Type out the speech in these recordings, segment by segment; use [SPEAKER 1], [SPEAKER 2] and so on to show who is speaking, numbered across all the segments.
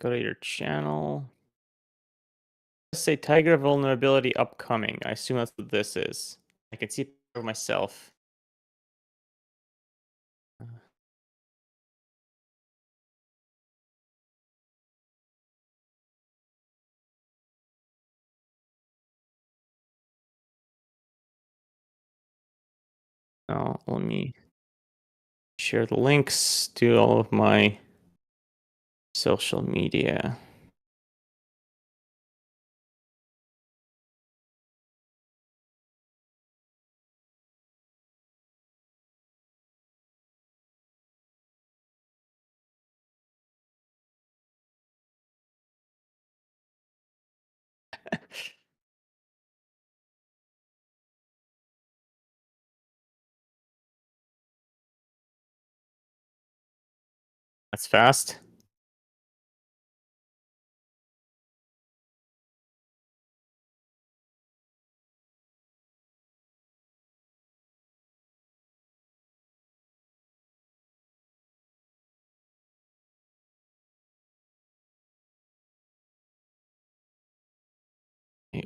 [SPEAKER 1] Go to your channel. Let's say Tiger vulnerability upcoming. I assume that's what this is. I can see it for myself. Now, let me share the links to all of my social media. That's fast.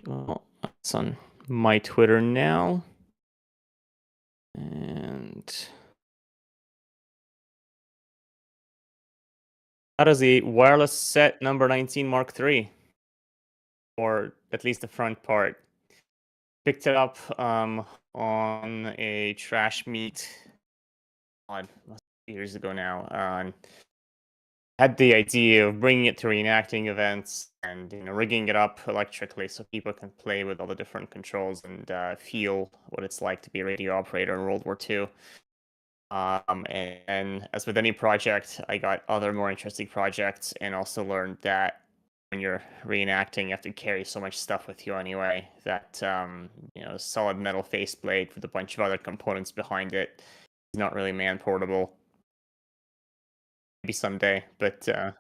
[SPEAKER 1] Well, it's on my Twitter now. And how does the wireless set number 19 Mark III? Or at least the front part. Picked it up on a trash meet years ago now. Had the idea of bringing it to reenacting events and rigging it up electrically so people can play with all the different controls and feel what it's like to be a radio operator in World War II. And as with any project, I got other more interesting projects and also learned that when you're reenacting, you have to carry so much stuff with you anyway that a solid metal faceplate with a bunch of other components behind it is not really man portable. Maybe someday, but test.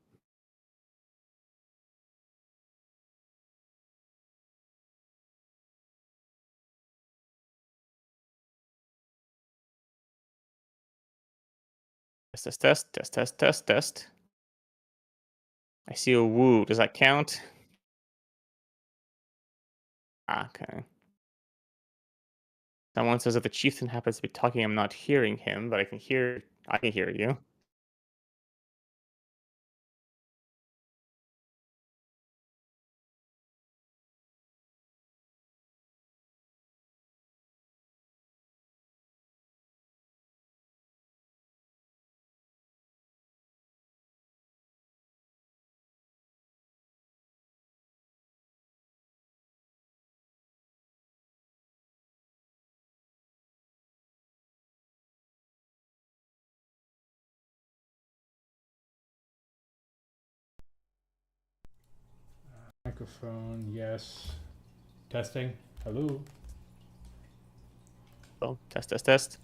[SPEAKER 1] I see a woo. Does that count? Okay. Someone says that the chieftain happens to be talking. I'm not hearing him, but I can hear you.
[SPEAKER 2] Microphone, yes. Testing. Hello.
[SPEAKER 1] Oh, test.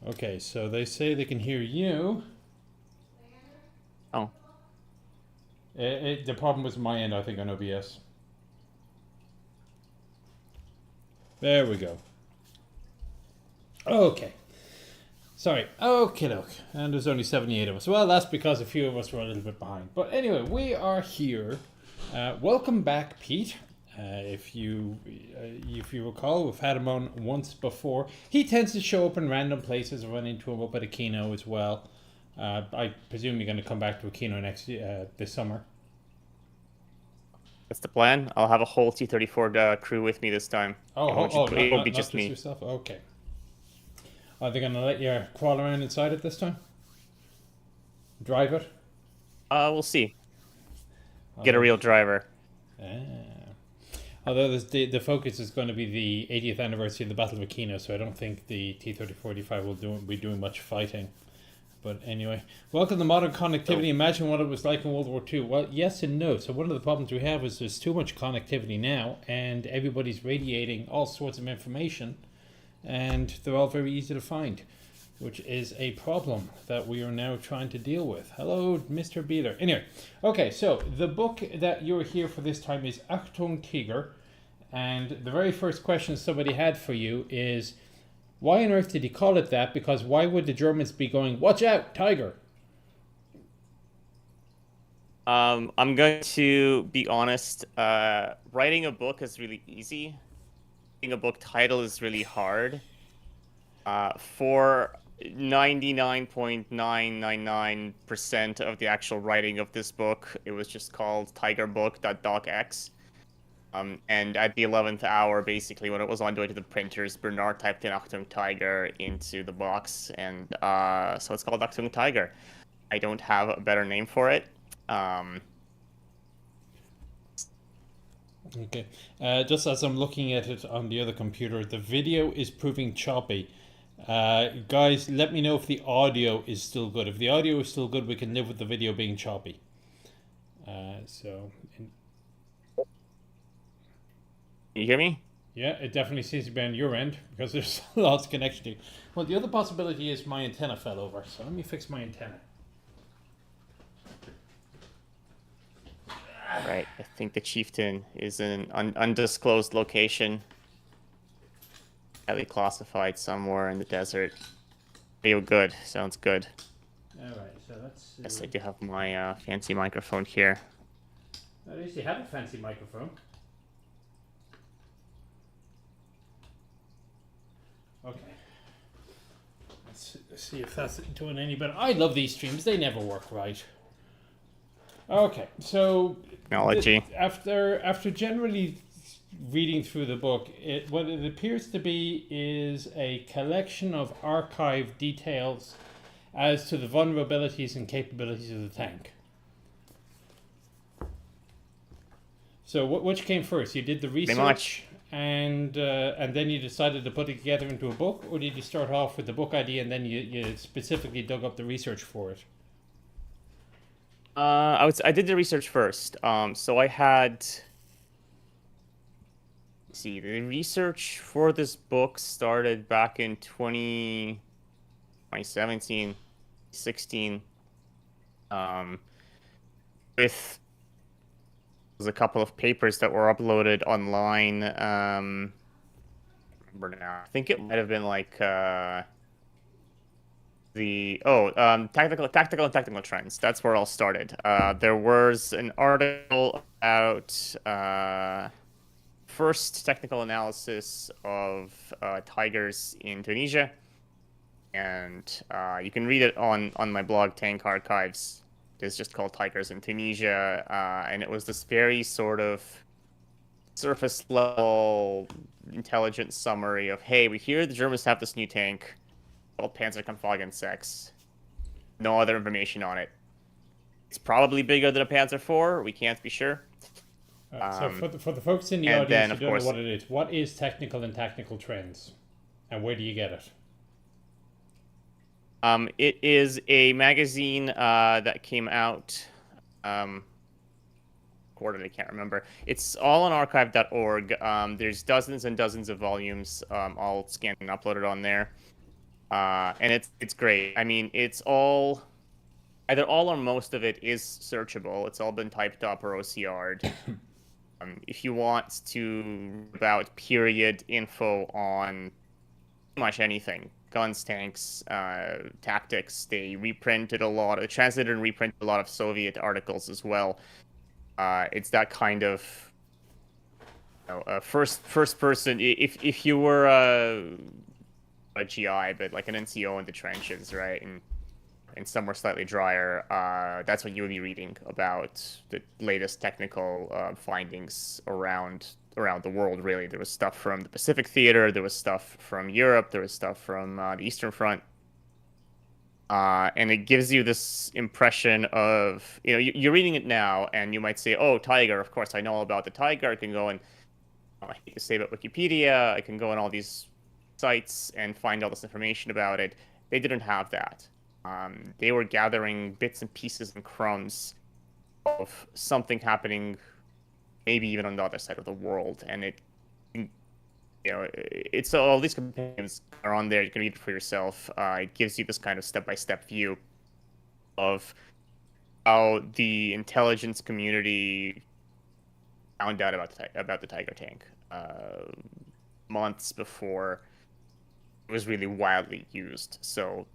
[SPEAKER 2] Okay, so they say they can hear you.
[SPEAKER 1] Oh.
[SPEAKER 2] The problem was my end, I think, on OBS. There we go. Okay. Sorry. Okay, look. And there's only 78 of us. Well, that's because a few of us were a little bit behind. But anyway, we are here. Welcome back, Pete. If you recall, we've had him on once before. He tends to show up in random places. I run into him up at Aquino as well. I presume you're going to come back to Aquino this summer.
[SPEAKER 1] That's the plan. I'll have a whole T-34 crew with me this time.
[SPEAKER 2] It won't be just me. Yourself? Okay. Are they going to let you crawl around inside it this time? Drive it?
[SPEAKER 1] We'll see. Get a real driver.
[SPEAKER 2] Although the focus is going to be the 80th anniversary of the Battle of Aquino, so I don't think the T-3045 will be doing much fighting. But anyway, welcome to modern connectivity. Imagine what it was like in World War II. Well, yes and no. So one of the problems we have is there's too much connectivity now, and everybody's radiating all sorts of information, and they're all very easy to find, which is a problem that we are now trying to deal with. Hello, Mr. Beeler. Anyway, okay, so the book that you're here for this time is Achtung, Tiger, and the very first question somebody had for you is, Why on earth did he call it that? Because why would the Germans be going, "Watch out, tiger"?
[SPEAKER 1] I'm going to be honest. Writing a book is really easy. Writing a book title is really hard. For 99.999% of the actual writing of this book, it was just called tigerbook.docx. And at the 11th hour, basically, when it was on the way to the printers, Bernard typed in Achtung Tiger into the box, and so it's called Achtung Tiger. I don't have a better name for it.
[SPEAKER 2] Okay. Just as I'm looking at it on the other computer, the video is proving choppy. Guys, let me know if the audio is still good. If the audio is still good, we can live with the video being choppy. So,
[SPEAKER 1] You hear me?
[SPEAKER 2] yeah, it definitely seems to be on your end because there's lots of connection to you. Well, the other possibility is my antenna fell over. So let me fix my antenna.
[SPEAKER 1] Right. I think the chieftain is in an undisclosed location, highly classified somewhere in the desert. Feel good. Sounds good.
[SPEAKER 2] All right, so let's.
[SPEAKER 1] Yes, I do have my fancy microphone here.
[SPEAKER 2] At least you have a fancy microphone. Okay. Let's see if that's doing any better. I love these streams. They never work right. Okay, so
[SPEAKER 1] Technology.
[SPEAKER 2] after generally reading through the book, what it appears to be is a collection of archive details as to the vulnerabilities and capabilities of the tank. So which came first? You did the research and then you decided to put it together into a book, or did you start off with the book idea and then you specifically dug up the research for it?
[SPEAKER 1] I did the research first. So I had. Let's see, the research for this book started back in 2017, 16. With a couple of papers that were uploaded online. Remember now. I think it might have been like tactical and technical trends. That's where it all started. There was an article about first technical analysis of tigers in Tunisia, and you can read it on my blog Tank Archives. It's just called Tigers in Tunisia, and it was this very sort of surface level intelligence summary of, hey, we hear the Germans have this new tank called Panzerkampfwagen 6. No other information on it. It's probably bigger than a Panzer IV. We can't be sure.
[SPEAKER 2] So for the folks in the
[SPEAKER 1] and
[SPEAKER 2] audience
[SPEAKER 1] then,
[SPEAKER 2] who
[SPEAKER 1] of
[SPEAKER 2] don't
[SPEAKER 1] course-
[SPEAKER 2] know what it is, what is technical and tactical trends, and where do you get it?
[SPEAKER 1] It is a magazine that came out quarter, I can't remember. It's all on archive.org. There's dozens and dozens of volumes, all scanned and uploaded on there. And it's great. I mean, it's all either all or most of it is searchable. It's all been typed up or OCR'd. If you want to read about period info on pretty much anything, guns, tanks, tactics, they reprinted a lot. They translated and reprinted a lot of Soviet articles as well. It's that kind of first person. If you were a GI, but like an NCO in the trenches, right, and somewhere slightly drier, that's what you would be reading about the latest technical findings around the world. Really, there was stuff from the Pacific Theater, there was stuff from Europe, there was stuff from the Eastern Front. And it gives you this impression of, you're reading it now, and you might say, "Oh, Tiger! Of course, I know all about the Tiger. I can go and I hate to say about Wikipedia. I can go on all these sites and find all this information about it." They didn't have that. They were gathering bits and pieces and crumbs of something happening, maybe even on the other side of the world, and it's all these companions are on there. You can read it for yourself. It gives you this kind of step-by-step view of how the intelligence community found out about the Tiger tank months before it was really widely used. So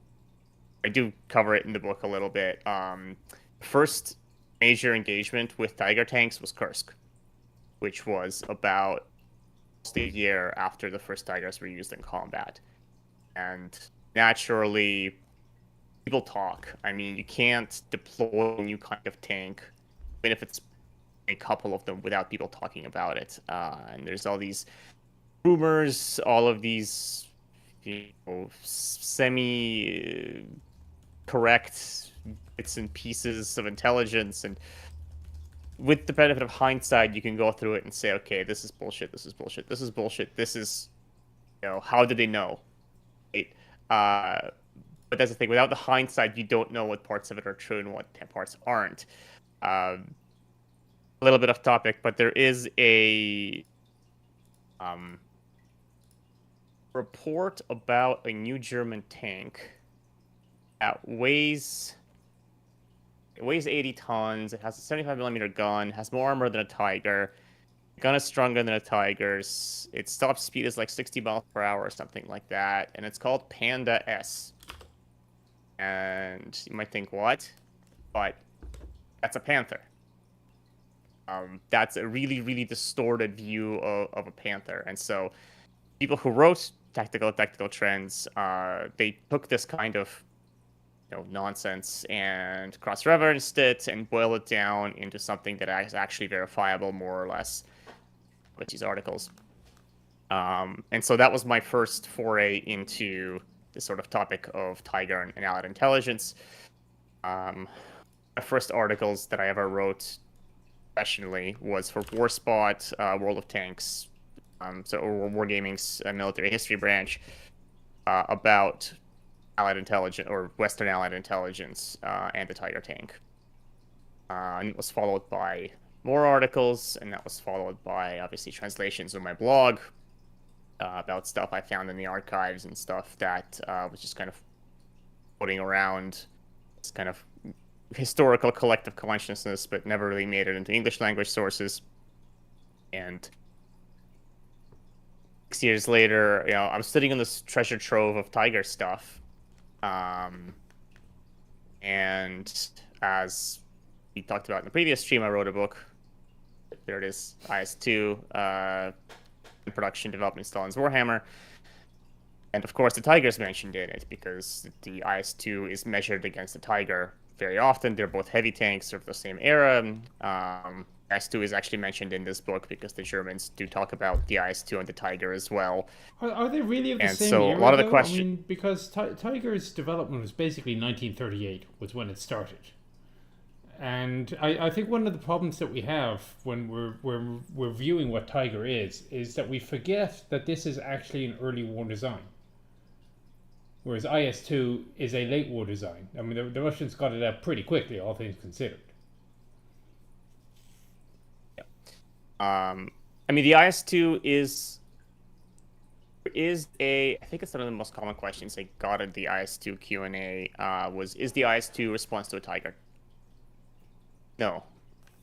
[SPEAKER 1] I do cover it in the book a little bit. First major engagement with Tiger tanks was Kursk, which was about a year after the first Tigers were used in combat. And naturally, people talk. I mean, you can't deploy a new kind of tank, even if it's a couple of them, without people talking about it. And there's all these rumors, all of these, semi correct bits and pieces of intelligence. And with the benefit of hindsight, you can go through it and say, okay, this is bullshit. This is bullshit. This is bullshit. This is, how did they know? Right? But that's the thing. Without the hindsight, you don't know what parts of it are true and what parts aren't. A little bit off topic, but there is a report about a new German tank that weighs 80 tons. It has a 75 millimeter gun, has more armor than a Tiger. The gun is stronger than a Tiger's. Its top speed is like 60 miles per hour or something like that, and it's called Panda S. And you might think, what? But that's a Panther. That's a really, really distorted view of a Panther. And so people who wrote Tactical Trends, they took this kind of nonsense and cross-referenced it and boiled it down into something that is actually verifiable, more or less, with these articles. And so that was my first foray into this sort of topic of Tiger and Allied intelligence. My first articles that I ever wrote professionally was for WarSpot, World of Tanks, so Wargaming's military history branch, about Allied intelligence or Western Allied intelligence and the Tiger tank. And it was followed by more articles, and that was followed by obviously translations on my blog about stuff I found in the archives and stuff that was just kind of floating around, this kind of historical collective consciousness, but never really made it into English language sources. And 6 years later, I'm sitting on this treasure trove of Tiger stuff. And as we talked about in the previous stream, I wrote a book. There it is, IS-2, Production, Development, Stalin's Warhammer. And of course, the Tiger's mentioned in it because the IS-2 is measured against the Tiger very often. They're both heavy tanks of the same era. IS-2 is actually mentioned in this book because the Germans do talk about the IS-2 and the Tiger as well.
[SPEAKER 2] Are they really of the
[SPEAKER 1] and
[SPEAKER 2] same
[SPEAKER 1] so
[SPEAKER 2] era,
[SPEAKER 1] a lot of the
[SPEAKER 2] though?
[SPEAKER 1] questions.
[SPEAKER 2] I mean, because Tiger's development was basically 1938 was when it started. And I think one of the problems that we have when we're viewing what Tiger is that we forget that this is actually an early war design. Whereas IS-2 is a late war design. I mean, the Russians got it out pretty quickly, all things considered.
[SPEAKER 1] I mean, the IS-2 is I think it's one of the most common questions I got at the IS-2 Q&A is the IS-2 response to a Tiger? No.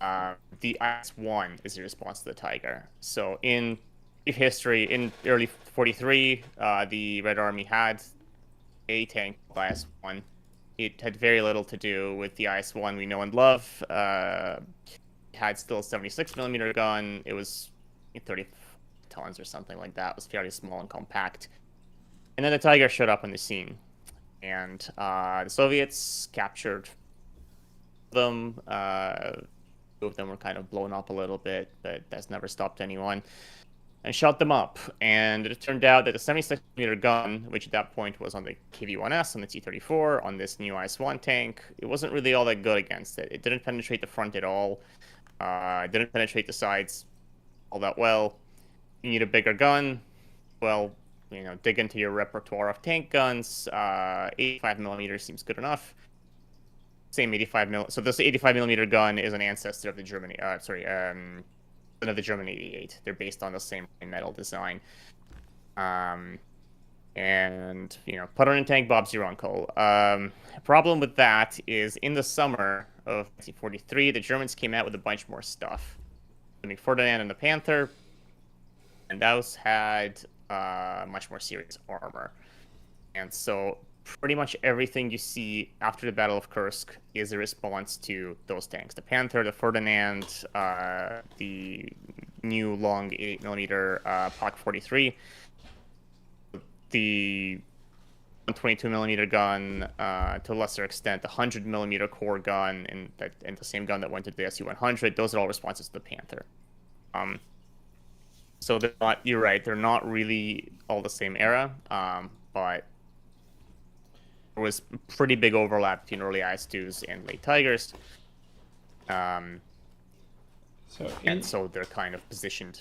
[SPEAKER 1] The IS-1 is a response to the Tiger. So in history, in early 43, the Red Army had a tank called IS-1. It had very little to do with the IS-1 we know and love. It had still a 76 millimeter gun. It was 30 tons or something like that. It was fairly small and compact. And then the Tiger showed up on the scene. And the Soviets captured them. Two of them were kind of blown up a little bit, but that's never stopped anyone. And shot them up. And it turned out that the 76mm gun, which at that point was on the KV-1S, on the T-34, on this new IS-1 tank, it wasn't really all that good against it. It didn't penetrate the front at all. It didn't penetrate the sides all that well. You need a bigger gun. Well, dig into your repertoire of tank guns. 85mm seems good enough. Same 85mm. So this 85mm gun is an ancestor of the German, of the German 88. They're based on the same metal design. And put on a tank, Bob's your uncle. Problem with that is in the summer of 1943, the Germans came out with a bunch more stuff. The McFerdinand and the Panther, and those had much more serious armor. And so pretty much everything you see after the Battle of Kursk is a response to those tanks. The Panther, the Ferdinand, the new long 8mm Pak 43, the 122 millimeter gun, to a lesser extent, the 100 millimeter core gun, and the same gun that went to the SU-100. Those are all responses to the Panther. So they're not. You're right. They're not really all the same era, but there was pretty big overlap between early IS-2s and late Tigers. And so they're kind of positioned.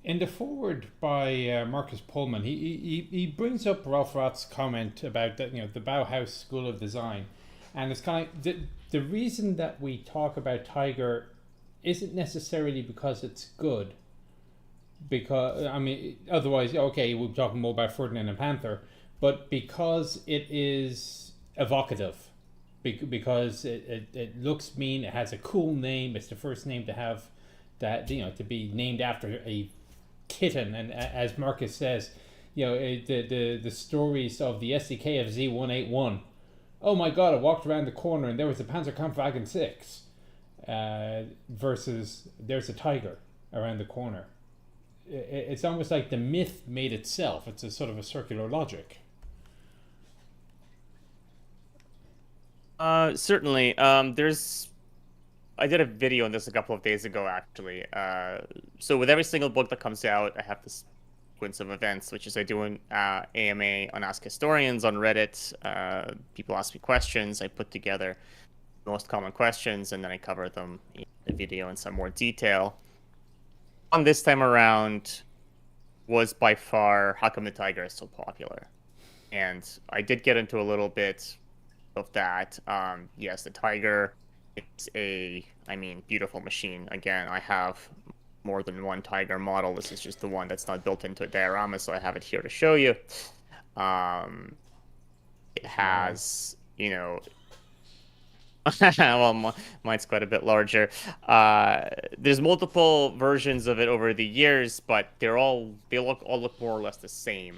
[SPEAKER 2] In the forward by Marcus Pullman, he brings up Ralph Roth's comment about that, the Bauhaus School of Design, and it's kind of the reason that we talk about Tiger isn't necessarily because it's good, because I mean otherwise okay we're talking more about Ferdinand and Panther, but because it is evocative, because it looks mean, it has a cool name, it's the first name to have that, to be named after a kitten, and as Marcus says, the stories of the SDK of Z181. Oh my God! I walked around the corner and there was a Panzerkampfwagen 6, versus there's a Tiger around the corner. It's almost like the myth made itself. It's a sort of a circular logic.
[SPEAKER 1] Certainly. I did a video on this a couple of days ago, actually. So with every single book that comes out, I have this sequence of events, which is I do an AMA on Ask Historians on Reddit. People ask me questions. I put together the most common questions, and then I cover them in the video in some more detail. On this time around was by far how come the Tiger is so popular? And I did get into a little bit of that. Yes, the Tiger, it's beautiful machine. Again, I have more than one Tiger model. This is just the one that's not built into a diorama, so I have it here to show you. It has, well, mine's quite a bit larger. There's multiple versions of it over the years, but they all look more or less the same.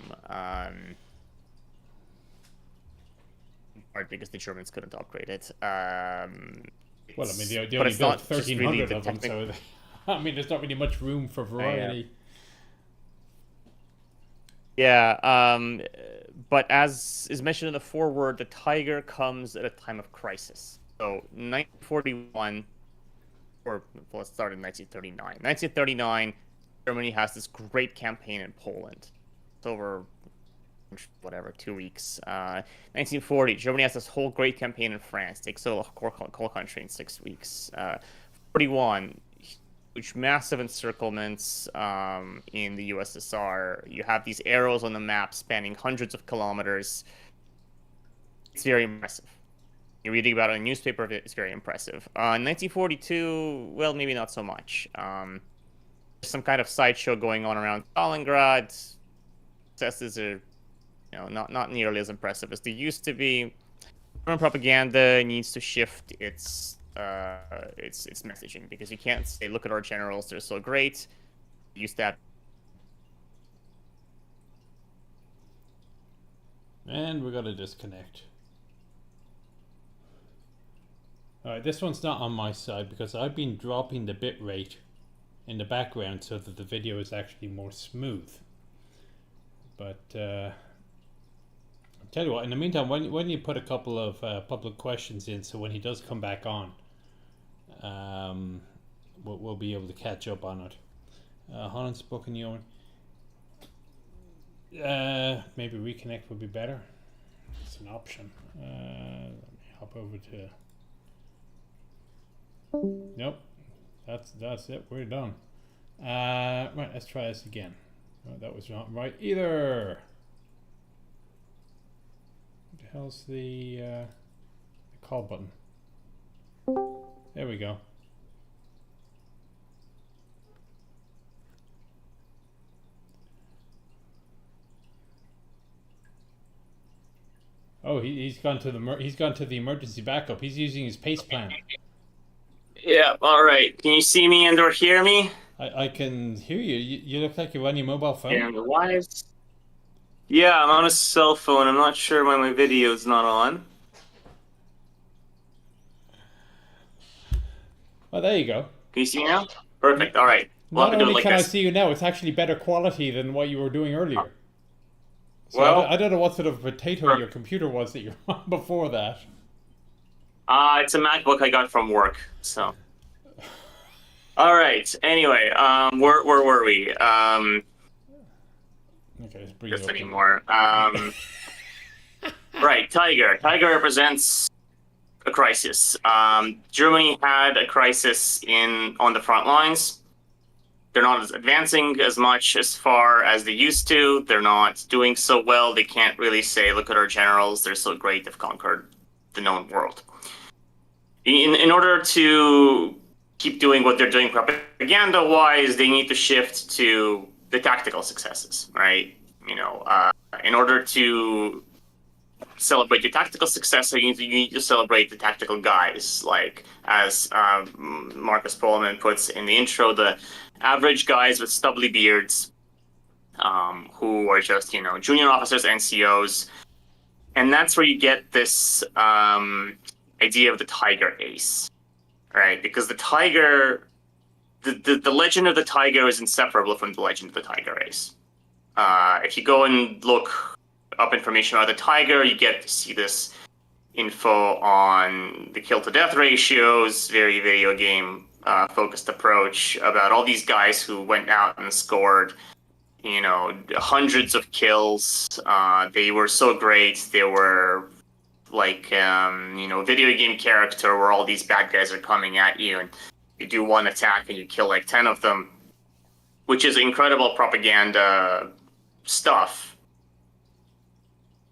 [SPEAKER 1] Because the Germans couldn't upgrade it.
[SPEAKER 2] Well, I mean, they only built 1,300 of them, so I mean, there's not really much room for variety.
[SPEAKER 1] Yeah, but as is mentioned in the foreword, the Tiger comes at a time of crisis. So 1941, or let's start in 1939. 1939, Germany has this great campaign in Poland. It's over 2 weeks. 1940, Germany has this whole great campaign in France, takes over the whole country in 6 weeks. 41, huge massive encirclements in the USSR. You have these arrows on the map spanning hundreds of kilometers. It's very impressive. You're reading about it in a newspaper, it's very impressive. 1942, well, maybe not so much. There's some kind of sideshow going on around Stalingrad. Successes are not nearly as impressive as they used to be. German propaganda needs to shift its messaging, because you can't say, look at our generals, they're so great. You used to have...
[SPEAKER 2] And we got to disconnect. Alright, this one's not on my side because I've been dropping the bit rate in the background so that the video is actually more smooth. But I'll tell you what, in the meantime, when you put a couple of public questions in, so when he does come back on, we'll be able to catch up on it. Holland's booking you on. Maybe reconnect would be better. It's an option. Let me hop over to... Nope, that's it. We're done. Right, let's try this again. Oh, that was not right either. What the hell's the call button? There we go. Oh, he's gone to the emergency backup. He's using his pace plan.
[SPEAKER 1] Yeah, all right. Can you see me and or hear me?
[SPEAKER 2] I can hear you. You look like you're on your mobile phone.
[SPEAKER 1] And why is...
[SPEAKER 3] Yeah, I'm on a cell phone. I'm not sure why my video's not on.
[SPEAKER 2] Oh, there you go.
[SPEAKER 3] Can you see me now? Perfect. All right. We'll
[SPEAKER 2] Not
[SPEAKER 3] have to do it
[SPEAKER 2] only
[SPEAKER 3] like
[SPEAKER 2] can I
[SPEAKER 3] this.
[SPEAKER 2] see you now, it's actually better quality than what you were doing
[SPEAKER 3] Uh,
[SPEAKER 2] earlier. So
[SPEAKER 3] Well,
[SPEAKER 2] I don't know what sort of potato your
[SPEAKER 3] perfect.
[SPEAKER 2] computer was that you're on before that.
[SPEAKER 3] It's a MacBook I got from work. So, all right. Anyway, where were we?
[SPEAKER 2] Okay, let's bring it
[SPEAKER 3] Just
[SPEAKER 2] up here.
[SPEAKER 3] anymore. Right. Tiger. Tiger represents a crisis. Germany had a crisis in on the front lines. They're not advancing as much as far as they used to. They're not doing so well. They can't really say, look at our generals. They're so great. They've conquered the known world. In order to keep doing what they're doing propaganda wise, they need to shift to the tactical successes, right? In order to celebrate your tactical success, you need to celebrate the tactical guys. Like, as Marcus Pullman puts in the intro, the average guys with stubbly beards, who are just, junior officers, NCOs. And that's where you get this idea of the Tiger Ace, right? Because the legend of the Tiger is inseparable from the legend of the Tiger Ace. If you go and look up information about the Tiger, you get to see this info on the kill to death ratios, very video game focused approach about all these guys who went out and scored, hundreds of kills. They were so great. They were like, video game character where all these bad guys are coming at you and you do one attack and you kill like 10 of them, which is incredible propaganda stuff.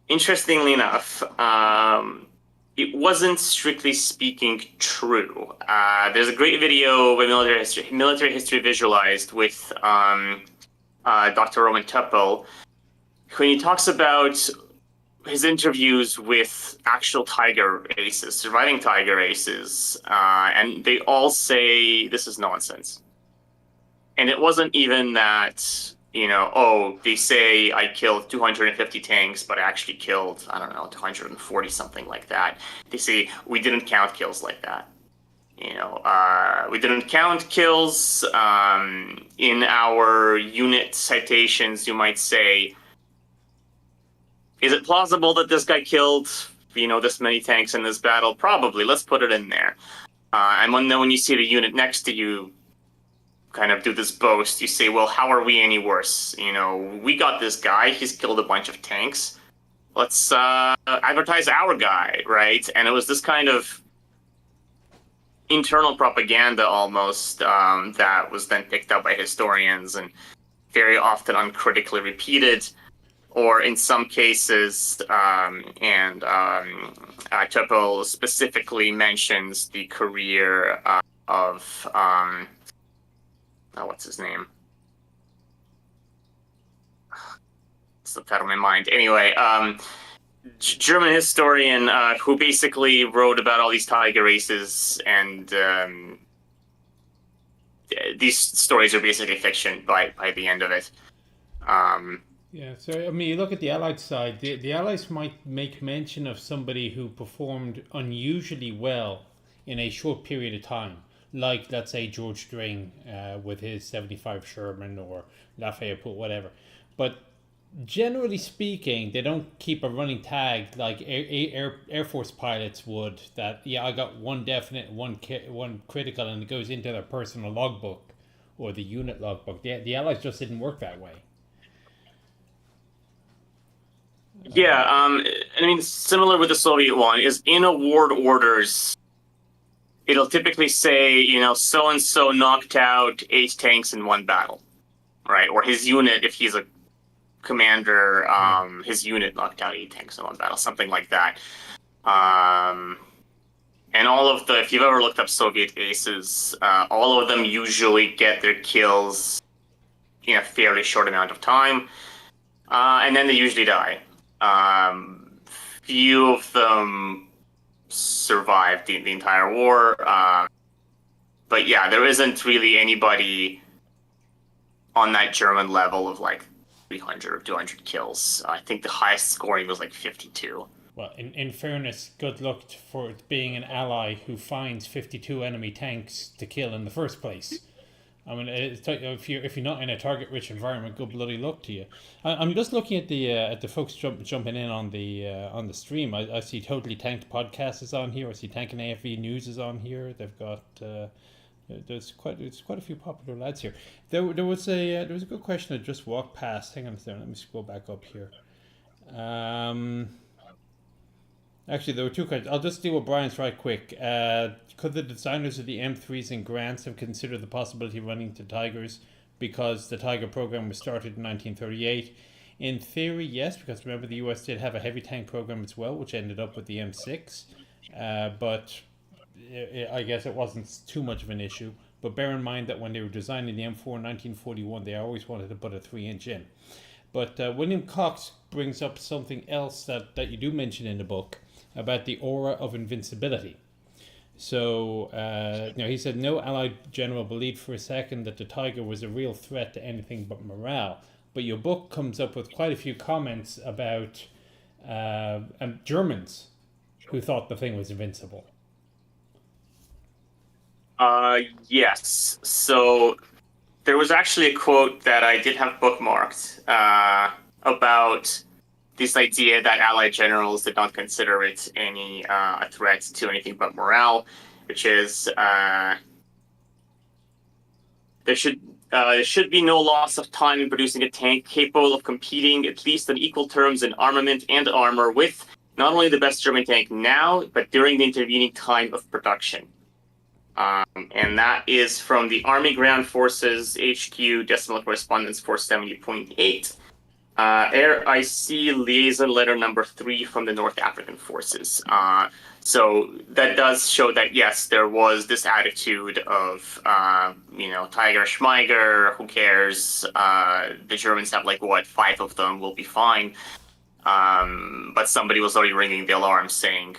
[SPEAKER 3] Interestingly enough, it wasn't strictly speaking true. There's a great video by Military History Visualized with Dr. Roman Teppel, when he talks about his interviews with actual Tiger aces, surviving Tiger aces, and they all say this is nonsense. And it wasn't even that, they say I killed 250 tanks, but I actually killed, I don't know, 240, something like that. They say we didn't count kills like that. We didn't count kills in our unit citations. You might say, is it plausible that this guy killed, this many tanks in this battle? Probably. Let's put it in there. And when you see the unit next to you kind of do this boast, you say, well, how are we any worse? We got this guy. He's killed a bunch of tanks. Let's advertise our guy, right? And it was this kind of internal propaganda almost that was then picked up by historians and very often uncritically repeated, or in some cases, Topol specifically mentions the career of, what's his name? It's the title in my mind. Anyway, German historian who basically wrote about all these tiger races, and these stories are basically fiction by the end of it.
[SPEAKER 2] Yeah, so I mean, you look at the Allied side, the Allies might make mention of somebody who performed unusually well in a short period of time, like, let's say, George String with his 75 Sherman, or Lafayette, whatever. But generally speaking, they don't keep a running tag like Air Force pilots would, that, yeah, I got one definite, one critical, and it goes into their personal logbook or the unit logbook. The Allies just didn't work that way.
[SPEAKER 3] Yeah, I mean, similar with the Soviet one, is in award orders, it'll typically say, so and so knocked out 8 tanks in one battle, right? Or his unit, if he's a commander, his unit knocked out 8 tanks in one battle, something like that. And all of if you've ever looked up Soviet aces, all of them usually get their kills in a fairly short amount of time, and then they usually die. Few of them survived the entire war, but yeah, there isn't really anybody on that German level of like 300 or 200 kills. I think the highest scoring was like 52.
[SPEAKER 2] Well, in fairness, good luck for being an ally who finds 52 enemy tanks to kill in the first place. I mean, if you're not in a target-rich environment, good bloody luck to you. I'm just looking at the folks jumping in on the stream. I see Totally Tanked podcast is on here. I see Tank and AFV News is on here. They've got there's quite a few popular lads here. There was a good question that just walked past. Hang on a second. Let me scroll back up here. Actually, there were two questions. I'll just deal with Brian's right quick. Could the designers of the M3s and Grants have considered the possibility of running to Tigers because the Tiger program was started in 1938? In theory, yes, because remember the US did have a heavy tank program as well, which ended up with the M6. But I guess it wasn't too much of an issue. But bear in mind that when they were designing the M4 in 1941, they always wanted to put a 3-inch in. But William Cox brings up something else that you do mention in the book about the aura of invincibility. So, he said no Allied general believed for a second that the Tiger was a real threat to anything but morale. But your book comes up with quite a few comments about Germans who thought the thing was invincible.
[SPEAKER 3] Yes. So there was actually a quote that I did have bookmarked about this idea that Allied generals did not consider it a threat to anything but morale, which is there should be no loss of time in producing a tank capable of competing at least on equal terms in armament and armor with not only the best German tank now, but during the intervening time of production. And that is from the Army Ground Forces HQ Decimal Correspondence 470.8. Air IC Liaison Letter number 3 from the North African Forces. So that does show that, yes, there was this attitude of, Tiger Schmeiger, who cares? The Germans have 5 of them, we'll be fine. But somebody was already ringing the alarm saying,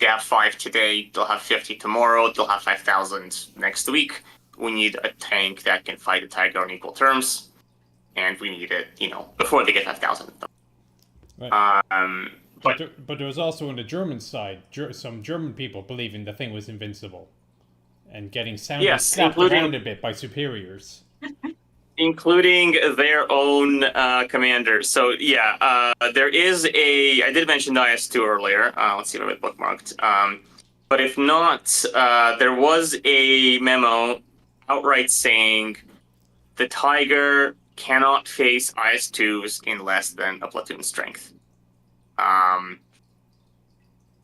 [SPEAKER 3] they have 5 today, they'll have 50 tomorrow, they'll have 5,000 next week. We need a tank that can fight a Tiger on equal terms. And we need it, before they get 5,000 of them.
[SPEAKER 2] Right. But there was also on the German side, some German people believing the thing was invincible. And getting slapped around a bit by superiors.
[SPEAKER 3] Including their own commander. So, there is I did mention the IS-2 earlier. Let's see if I have it bookmarked. But if not, there was a memo outright saying the Tiger cannot face IS-2s in less than a platoon strength. And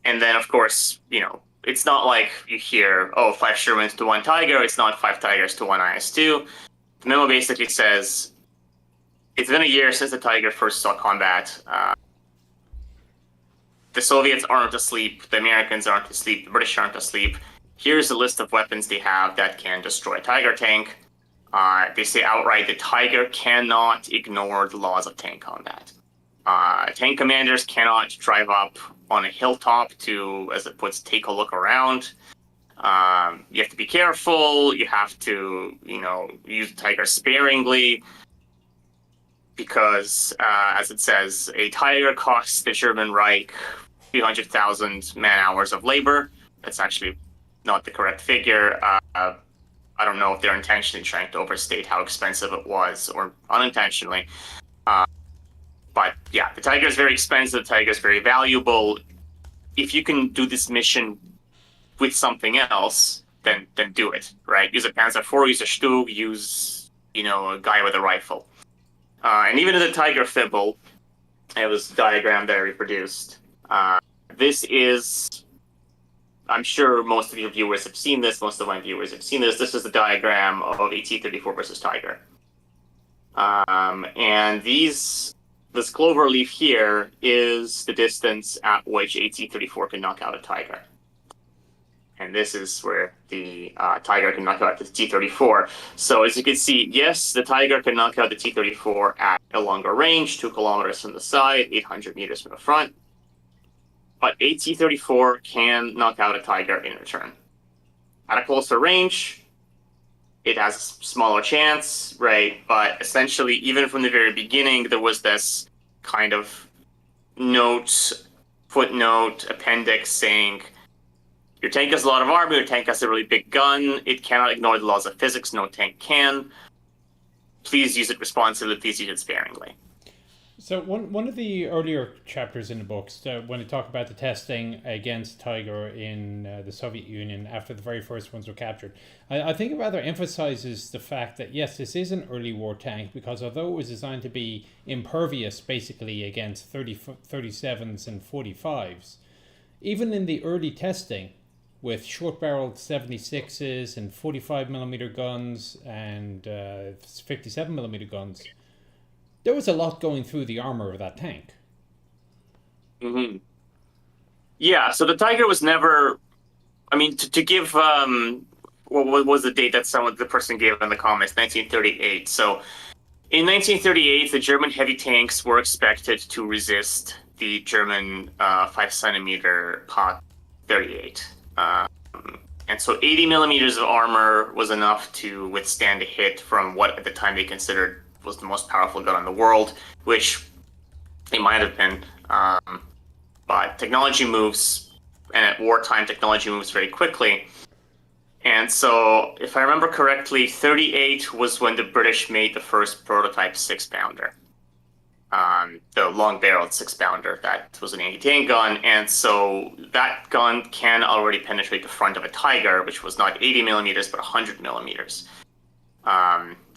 [SPEAKER 3] then, of course, it's not like you hear, 5 Shermans to 1 Tiger. It's not 5 Tigers to 1 IS-2. The memo basically says, it's been a year since the Tiger first saw combat. The Soviets aren't asleep. The Americans aren't asleep. The British aren't asleep. Here's a list of weapons they have that can destroy a Tiger tank. They say outright the Tiger cannot ignore the laws of tank combat. Tank commanders cannot drive up on a hilltop to, as it puts, take a look around. You have to be careful. You have to, use the Tiger sparingly. Because, as it says, a Tiger costs the German Reich 300,000 man-hours of labor. That's actually not the correct figure. I don't know if they're intentionally trying to overstate how expensive it was or unintentionally. But yeah, the Tiger is very expensive. The Tiger is very valuable. If you can do this mission with something else, then do it, right? Use a Panzer IV, use a Stug, use, a guy with a rifle. And even in the Tiger Fibble, it was a diagram that I reproduced. This is, I'm sure most of your viewers have seen this, most of my viewers have seen this. This is the diagram of AT-34 versus Tiger. And this clover leaf here is the distance at which AT-34 can knock out a Tiger. And this is where the Tiger can knock out the T-34. So as you can see, yes, the Tiger can knock out the T-34 at a longer range, 2 kilometers from the side, 800 meters from the front. But AT-34 can knock out a Tiger in return. At a closer range, it has a smaller chance, right? But essentially, even from the very beginning, there was this kind of footnote, appendix saying, your tank has a lot of armor, your tank has a really big gun, it cannot ignore the laws of physics, no tank can. Please use it responsibly, please use it sparingly.
[SPEAKER 2] So one of the earlier chapters in the books, when they talk about the testing against Tiger in the Soviet Union after the very first ones were captured, I think it rather emphasizes the fact that yes, this is an early war tank, because although it was designed to be impervious basically against 37s and 45s, even in the early testing with short-barreled 76s and 45mm guns and 57mm guns, there was a lot going through the armor of that tank.
[SPEAKER 3] Mm-hmm. Yeah, so the Tiger was never. I mean, to give what was the date that the person gave in the comments? 1938. So, in 1938, the German heavy tanks were expected to resist the German 5 centimeter Pak 38, and so 80 millimeters of armor was enough to withstand a hit from what at the time they considered was the most powerful gun in the world, which it might have been. But technology moves, and at wartime, technology moves very quickly. And so, if I remember correctly, 38 was when the British made the first prototype 6-pounder. The long-barreled 6-pounder that was an anti-tank gun. And so that gun can already penetrate the front of a Tiger, which was not 80 millimeters, but 100 millimeters.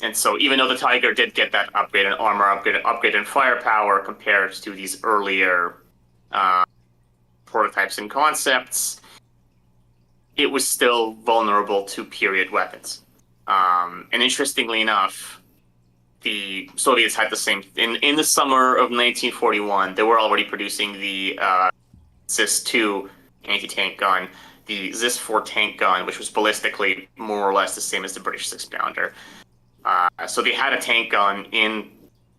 [SPEAKER 3] And so even though the Tiger did get that upgrade in armor, upgrade in firepower compared to these earlier prototypes and concepts, it was still vulnerable to period weapons. And interestingly enough, the Soviets had the same. In the summer of 1941, they were already producing the ZIS-2 anti-tank gun, the ZIS-4 tank gun, which was ballistically more or less the same as the British 6-pounder. So they had a tank gun in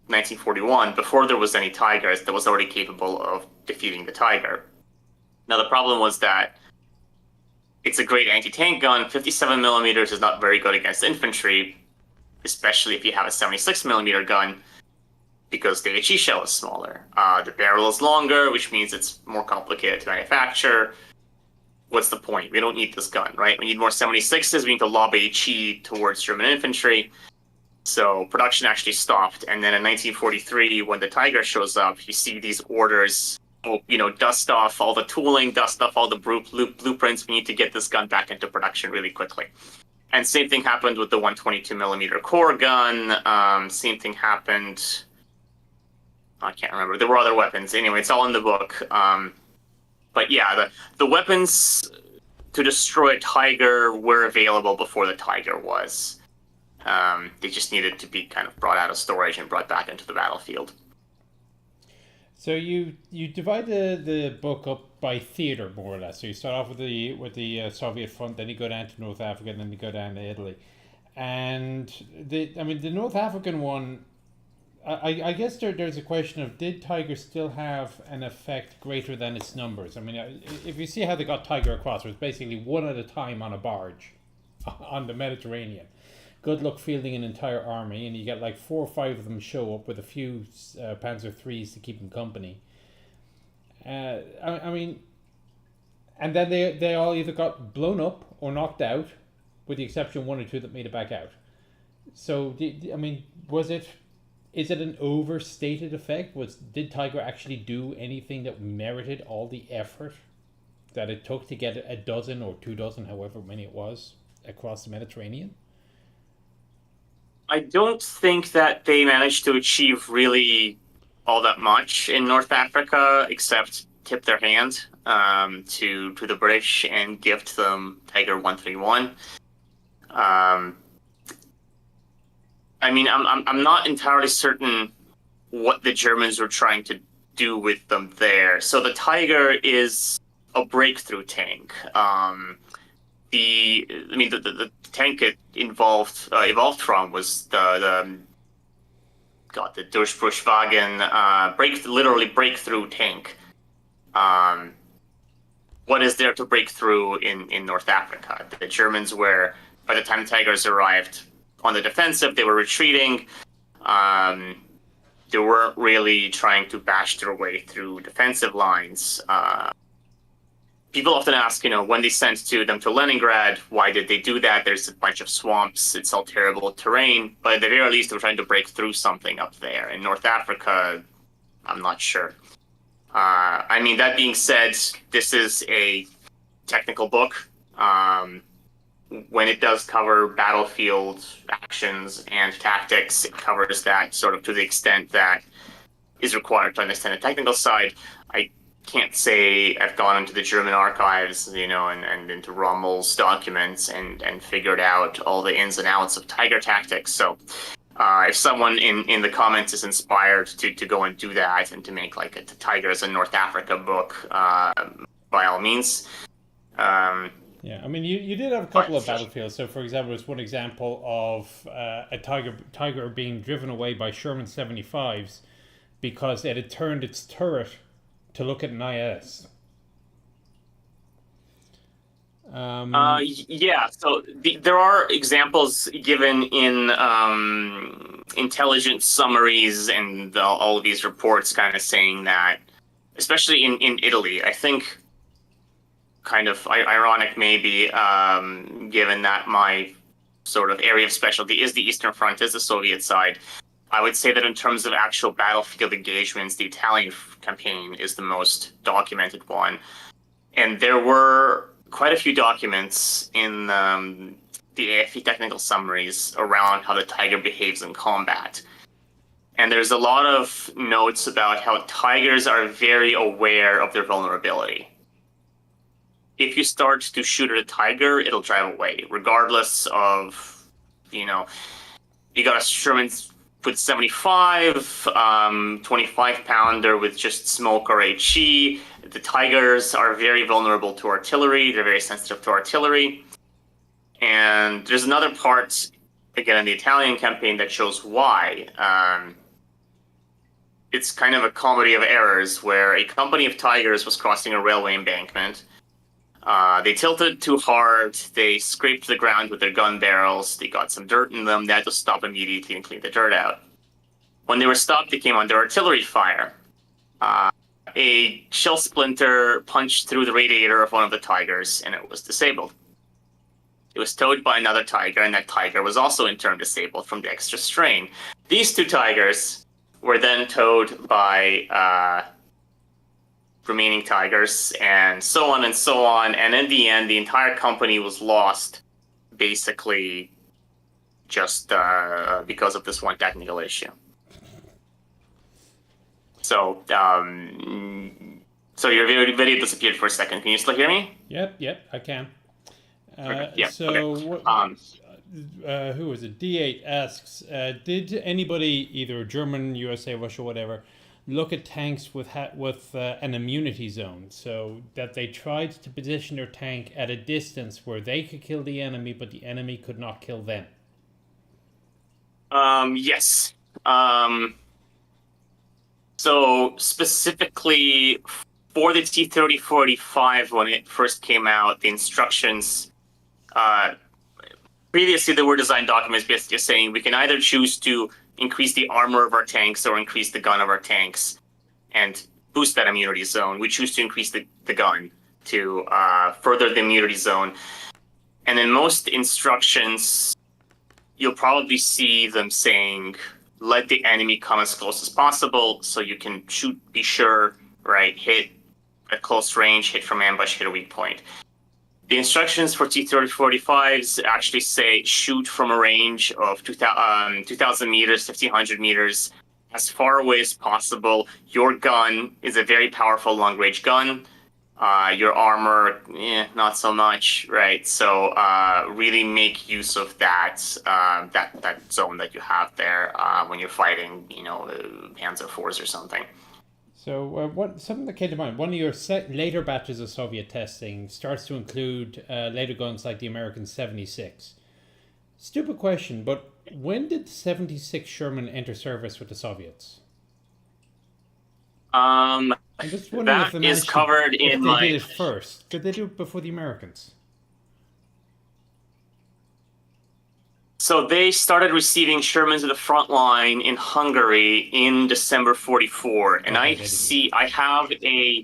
[SPEAKER 3] 1941 before there was any Tigers that was already capable of defeating the Tiger. Now the problem was that it's a great anti-tank gun. 57 millimeters is not very good against infantry, especially if you have a 76 millimeter gun, because the HE shell is smaller. The barrel is longer, which means it's more complicated to manufacture. What's the point? We don't need this gun, right? We need more 76s. We need to lob HE towards German infantry. So production actually stopped. And then in 1943, when the Tiger shows up, you see these orders, dust off all the tooling, dust off all the blueprints. We need to get this gun back into production really quickly. And same thing happened with the 122 millimeter core gun. Same thing happened. I can't remember. There were other weapons. Anyway, it's all in the book. But yeah, the weapons to destroy a Tiger were available before the Tiger was. They just needed to be kind of brought out of storage and brought back into the battlefield.
[SPEAKER 2] So you divide the book up by theater, more or less. So you start off with the Soviet front, then you go down to North Africa, and then you go down to Italy. And the North African one, I guess there's a question of, did Tiger still have an effect greater than its numbers? I mean, if you see how they got Tiger across, it was basically one at a time on a barge on the Mediterranean. Good luck fielding an entire army, and you get like 4 or 5 of them show up with a few Panzer IIIs to keep them company. I mean, and then they all either got blown up or knocked out, with the exception of 1 or 2 that made it back out. So, is it an overstated effect? Did Tiger actually do anything that merited all the effort that it took to get a dozen or 2 dozen, however many it was, across the Mediterranean?
[SPEAKER 3] I don't think that they managed to achieve really all that much in North Africa, except tip their hand to the British and gift them Tiger 131. I mean, I'm not entirely certain what the Germans were trying to do with them there. So the Tiger is a breakthrough tank. The tank it evolved from was the Durchbruchwagen, literally breakthrough tank. What is there to break through in North Africa? The Germans were by the time the Tigers arrived on the defensive, they were retreating. They weren't really trying to bash their way through defensive lines. People often ask, when they sent them to Leningrad, why did they do that? There's a bunch of swamps. It's all terrible terrain. But at the very least, they were trying to break through something up there. In North Africa, I'm not sure. That being said, this is a technical book. When it does cover battlefield actions and tactics, it covers that sort of to the extent that is required to understand the technical side. I can't say I've gone into the German archives, and into Rommel's documents and figured out all the ins and outs of Tiger tactics. So if someone in the comments is inspired to go and do that and to make like a Tigers in North Africa book, by all means.
[SPEAKER 2] Yeah, you did have a couple of battlefields. So, for example, there's one example of a Tiger being driven away by Sherman 75s because it had turned its turret to look at an IS.
[SPEAKER 3] So there are examples given in intelligence summaries and all of these reports kind of saying that, especially in Italy, I think kind of ironic maybe, given that my sort of area of specialty is the Eastern Front, is the Soviet side. I would say that in terms of actual battlefield engagements, the Italian campaign is the most documented one. And there were quite a few documents in the AFE technical summaries around how the Tiger behaves in combat. And there's a lot of notes about how Tigers are very aware of their vulnerability. If you start to shoot at a Tiger, it'll drive away, regardless of, you got a Sherman with 75, 25-pounder with just smoke or HE. The Tigers are very vulnerable to artillery. They're very sensitive to artillery. And there's another part, again, in the Italian campaign that shows why. It's kind of a comedy of errors where a company of Tigers was crossing a railway embankment. They tilted too hard. They scraped the ground with their gun barrels. They got some dirt in them. They had to stop immediately and clean the dirt out. When they were stopped, they came under artillery fire. A shell splinter punched through the radiator of one of the Tigers, and it was disabled. It was towed by another Tiger, and that Tiger was also in turn disabled from the extra strain. These two Tigers were then towed by remaining Tigers, and so on and so on. And in the end, the entire company was lost, basically, just because of this one technical issue. So, your video disappeared for a second. Can you still hear me?
[SPEAKER 2] Yep, I can.
[SPEAKER 3] Okay.
[SPEAKER 2] Who was it? D8 asks, did anybody, either German, USA, Russia, whatever, look at tanks with an immunity zone, so that they tried to position their tank at a distance where they could kill the enemy, but the enemy could not kill them?
[SPEAKER 3] Yes. So specifically for the T-3045, when it first came out, the instructions, previously there were design documents basically saying we can either choose to increase the armor of our tanks or increase the gun of our tanks and boost that immunity zone. We choose to increase the gun to further the immunity zone. And in most instructions, you'll probably see them saying, let the enemy come as close as possible so you can shoot, be sure, right, hit at close range, hit from ambush, hit a weak point. The instructions for T-3045s actually say shoot from a range of 2,000 meters, 1,500 meters, as far away as possible. Your gun is a very powerful long-range gun. Your armor, not so much, right? So really make use of that that zone that you have there when you're fighting, Panzer IVs or something.
[SPEAKER 2] So something that came to mind, one of your later batches of Soviet testing starts to include later guns like the American 76. Stupid question, but when did the 76 Sherman enter service with the Soviets? I'm just wondering if
[SPEAKER 3] that is covered in
[SPEAKER 2] my... Did they do it first? Did they do it before the Americans?
[SPEAKER 3] So they started receiving Shermans at the front line in Hungary in December 44. And
[SPEAKER 2] Okay,
[SPEAKER 3] I have a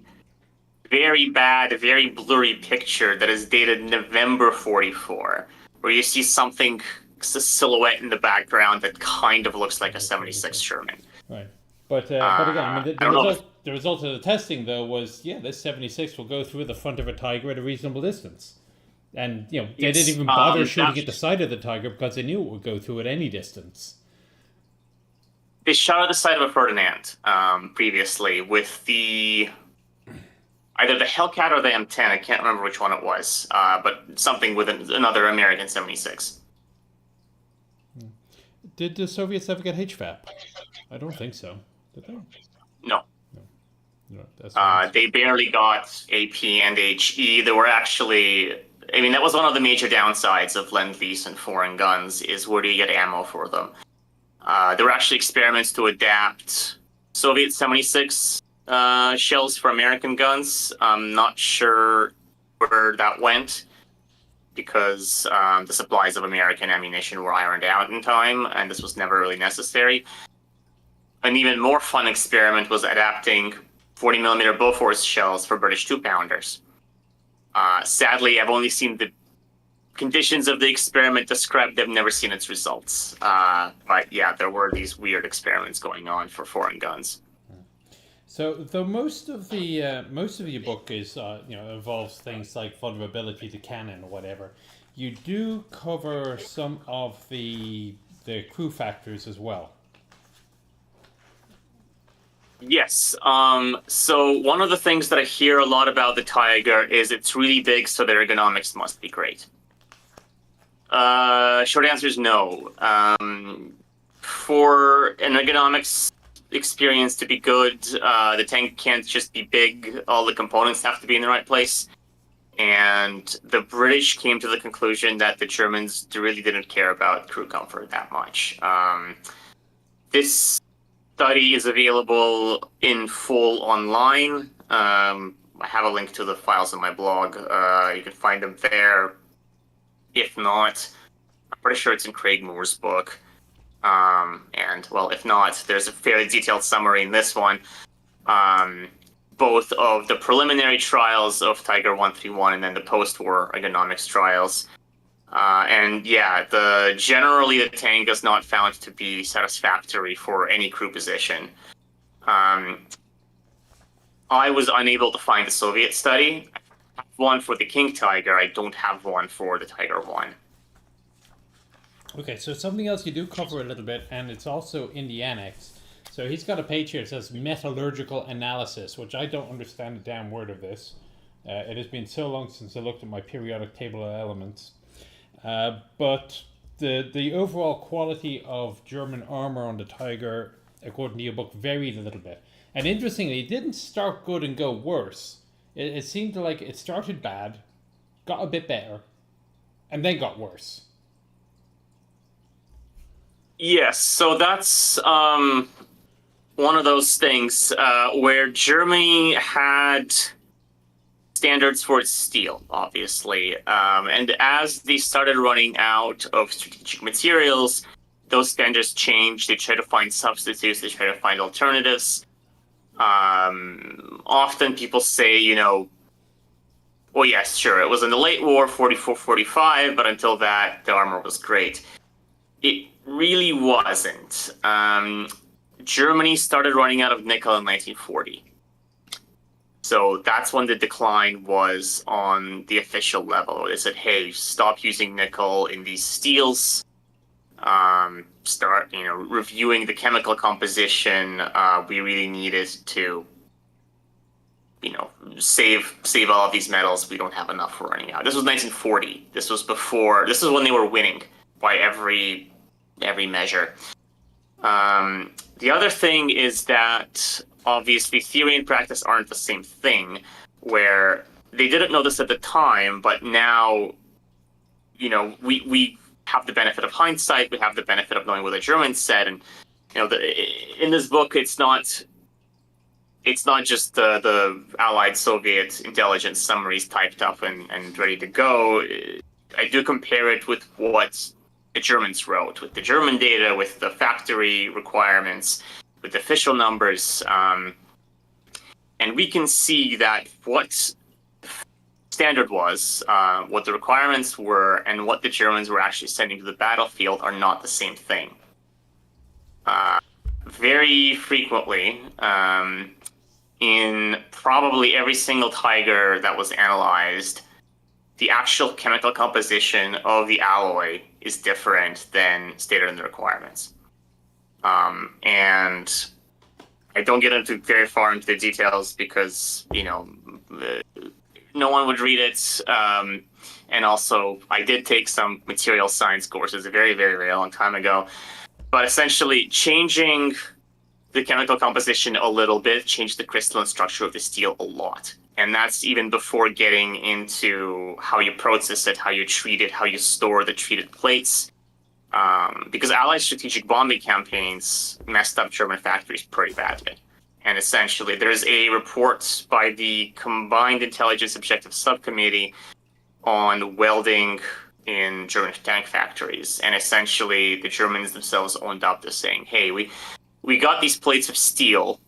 [SPEAKER 3] very bad, very blurry picture that is dated November 44, where you see something, a silhouette in the background that kind of looks like a 76 Sherman.
[SPEAKER 2] Right. But again, I mean,
[SPEAKER 3] I don't know.
[SPEAKER 2] the result of the testing though was this 76 will go through the front of a Tiger at a reasonable distance, and they
[SPEAKER 3] Yes,
[SPEAKER 2] didn't even bother
[SPEAKER 3] that-
[SPEAKER 2] shooting at the side of the Tiger because they knew it would go through at any distance.
[SPEAKER 3] They shot at the side of a Ferdinand previously with either the Hellcat or the M10. I can't remember which one it was, but something with another American 76.
[SPEAKER 2] Did the Soviets ever get HVAP? I don't think so. Did they?
[SPEAKER 3] No.
[SPEAKER 2] No, that's
[SPEAKER 3] They barely got AP and HE. There were actually, I mean, that was one of the major downsides of Lend-Lease and foreign guns, is where do you get ammo for them? There were actually experiments to adapt Soviet 76 shells for American guns. I'm not sure where that went, because the supplies of American ammunition were ironed out in time, and this was never really necessary. An even more fun experiment was adapting 40mm Bofors shells for British 2-pounders. Sadly, I've only seen the conditions of the experiment described. I've never seen its results. But yeah, there were these weird experiments going on for foreign guns.
[SPEAKER 2] So, though most of your book is involves things like vulnerability to cannon or whatever, you do cover some of the crew factors as well.
[SPEAKER 3] Yes. So one of the things that I hear a lot about the Tiger is it's really big, so their ergonomics must be great. Short answer is no. For an ergonomics experience to be good, the tank can't just be big. All the components have to be in the right place. And the British came to the conclusion that the Germans really didn't care about crew comfort that much. This study is available in full online. I have a link to the files on my blog. You can find them there. If not, I'm pretty sure it's in Craig Moore's book. And, well, if not, there's a fairly detailed summary in this one. Both of the preliminary trials of Tiger 131 and then the post-war ergonomics trials. And yeah, generally the tank is not found to be satisfactory for any crew position. I was unable to find the Soviet study. I have one for the King Tiger. I don't have one for the Tiger 1.
[SPEAKER 2] Okay, so something else you do cover a little bit, and it's also in the annex. So he's got a page here that says metallurgical analysis, which I don't understand a damn word of this. It has been so long since I looked at my periodic table of elements. But the overall quality of German armor on the Tiger, according to your book, varied a little bit. And interestingly, it didn't start good and go worse. It seemed like it started bad, got a bit better, and then got worse.
[SPEAKER 3] Yes, so that's one of those things where Germany had standards for its steel, obviously. And as they started running out of strategic materials, those standards changed. They tried to find substitutes, they tried to find alternatives. Often people say, well, yes, sure, it was in the late war, 44, 45, but until that, the armor was great. It really wasn't. Germany started running out of nickel in 1940. So that's when the decline was on the official level. They said, hey, stop using nickel in these steels. Start, reviewing the chemical composition. We really needed to, save all of these metals. We don't have enough. We're running out. This was 1940. This was when they were winning by every measure. The other thing is that obviously theory and practice aren't the same thing, where they didn't know this at the time, but now, we have the benefit of hindsight. We have the benefit of knowing what the Germans said. And, in this book, it's not just the Allied Soviet intelligence summaries typed up and ready to go. I do compare it with what the Germans wrote, with the German data, with the factory requirements, with the official numbers. And we can see that what standard was, what the requirements were, and what the Germans were actually sending to the battlefield are not the same thing. Very frequently, in probably every single Tiger that was analyzed, the actual chemical composition of the alloy is different than stated in the requirements. And I don't get into very far into the details because, no one would read it. And also, I did take some material science courses a very, very, very long time ago. But essentially, changing the chemical composition a little bit changed the crystalline structure of the steel a lot. And that's even before getting into how you process it, how you treat it, how you store the treated plates. Because Allied strategic bombing campaigns messed up German factories pretty badly. And essentially, there's a report by the Combined Intelligence Objective Subcommittee on welding in German tank factories. And essentially, the Germans themselves owned up to saying, hey, we got these plates of steel.